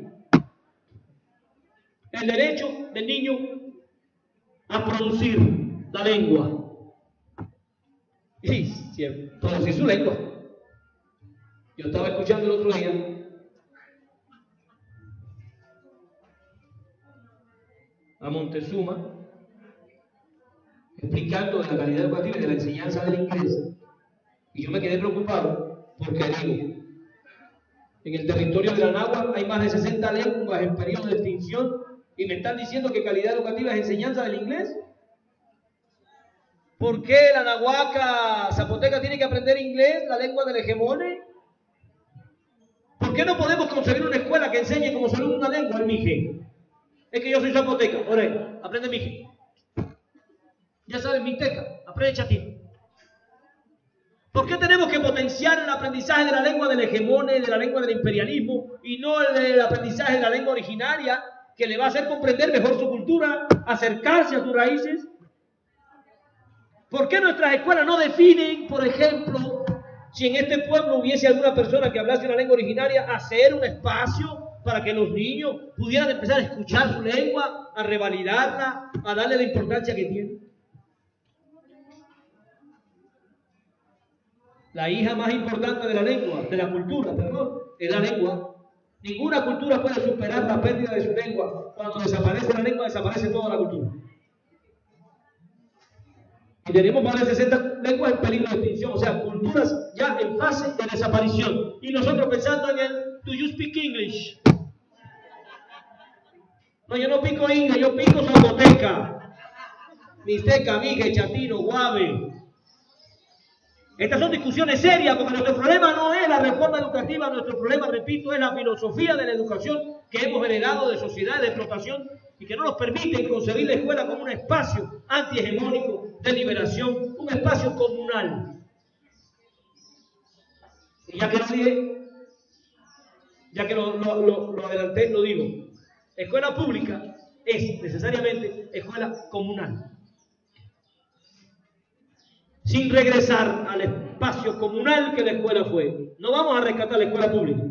El derecho del niño a producir la lengua. Y producir su lengua. Yo estaba escuchando el otro día a Montezuma explicando la calidad educativa y de la enseñanza del inglés. Y yo me quedé preocupado porque digo, en el territorio de la náhuatl hay más de 60 lenguas en periodo de extinción y me están diciendo que calidad educativa es enseñanza del inglés. ¿Por qué la nahuaca zapoteca tiene que aprender inglés, la lengua del hegemone? ¿Por qué no podemos concebir una escuela que enseñe como segunda lengua el mije? Es que yo soy zapoteca, ahora aprende mije. Ya sabes mixteca, aprende chatín. ¿Por qué tenemos que potenciar el aprendizaje de la lengua del hegemone, de la lengua del imperialismo, y no el aprendizaje de la lengua originaria, que le va a hacer comprender mejor su cultura, acercarse a sus raíces? ¿Por qué nuestras escuelas no definen, por ejemplo, si en este pueblo hubiese alguna persona que hablase una lengua originaria, hacer un espacio para que los niños pudieran empezar a escuchar su lengua, a revalidarla, a darle la importancia que tiene? La hija más importante de la lengua, de la cultura, perdón, es la lengua. Ninguna cultura puede superar la pérdida de su lengua. Cuando desaparece la lengua, desaparece toda la cultura. Y tenemos más de 60 lenguas en peligro de extinción, o sea, culturas ya en fase de desaparición. Y nosotros pensando en el "Do you speak English?". No, yo no pico inglés, yo pico zapoteca, mixteca, migue, chatino, guave. Estas son discusiones serias, porque nuestro problema no es la reforma educativa, nuestro problema, repito, es la filosofía de la educación que hemos heredado de sociedades de explotación y que no nos permiten concebir la escuela como un espacio antihegemónico de liberación, un espacio comunal. Y ya que lo dije, ya que lo adelanté, lo digo. Escuela pública es necesariamente escuela comunal. Sin regresar al espacio comunal que la escuela fue. No vamos a rescatar la escuela pública.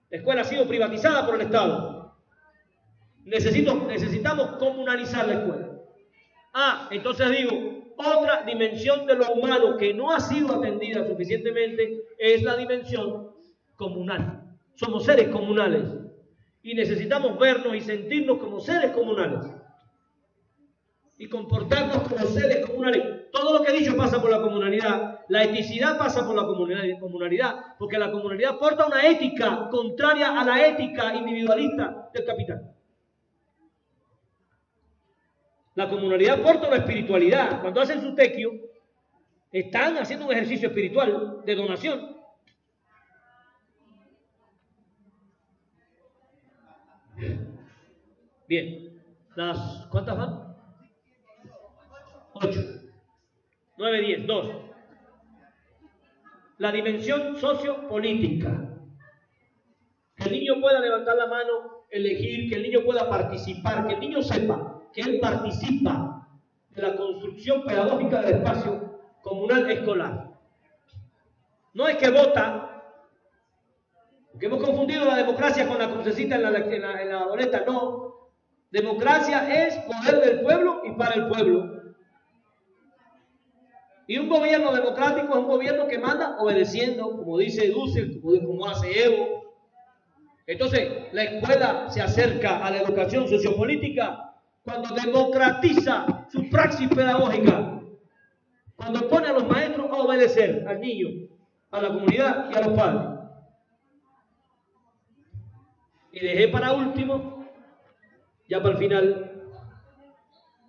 La escuela ha sido privatizada por el Estado. Necesitamos comunalizar la escuela. Entonces digo, otra dimensión de lo humano que no ha sido atendida suficientemente es la dimensión comunal. Somos seres comunales y necesitamos vernos y sentirnos como seres comunales y comportarnos como seres comunales. Todo lo que he dicho pasa por la comunalidad. La eticidad pasa por la comunalidad, porque la comunalidad porta una ética contraria a la ética individualista del capital. La comunalidad porta una espiritualidad. Cuando hacen su tequio, están haciendo un ejercicio espiritual de donación. Bien, ¿cuántas van? 8, 9, 10, 2. La dimensión sociopolítica. Que el niño pueda levantar la mano, elegir, que el niño pueda participar, que el niño sepa que él participa de la construcción pedagógica del espacio comunal escolar. No es que vota, porque hemos confundido la democracia con la crucecita en la boleta, no. Democracia es poder del pueblo y para el pueblo. Y un gobierno democrático es un gobierno que manda obedeciendo, como dice Dussel, como hace Evo. Entonces, la escuela se acerca a la educación sociopolítica cuando democratiza su praxis pedagógica, cuando pone a los maestros a obedecer al niño, a la comunidad y a los padres. Y dejé para último, ya para el final,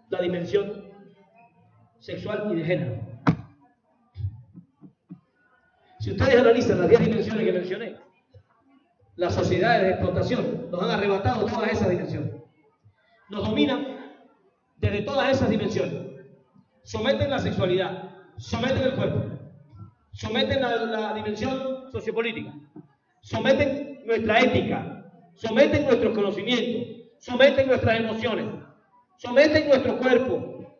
la dimensión sexual y de género. Si ustedes analizan las 10 dimensiones que mencioné, las sociedades de explotación nos han arrebatado todas esas dimensiones. Nos dominan desde todas esas dimensiones. Someten la sexualidad, someten el cuerpo, someten la dimensión sociopolítica, someten nuestra ética, someten nuestros conocimientos, someten nuestras emociones, someten nuestro cuerpo,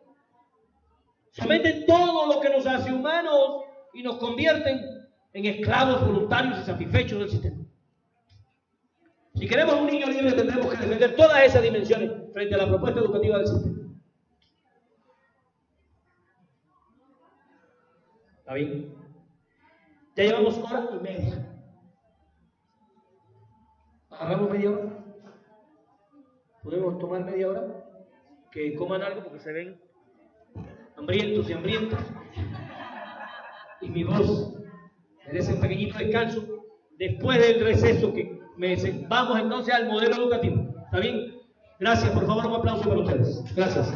someten todo lo que nos hace humanos y nos convierten en esclavos voluntarios y satisfechos del sistema. Si queremos un niño libre, tendremos que defender todas esas dimensiones frente a la propuesta educativa del sistema. ¿Está bien? Ya llevamos 1:30. ¿Agarramos media hora? ¿Podemos tomar media hora? Que coman algo porque se ven hambrientos y hambrientas. Y mi voz merece un pequeñito descanso después del receso que vamos entonces al modelo educativo. ¿Está bien? Gracias, por favor, un aplauso para ustedes. Gracias.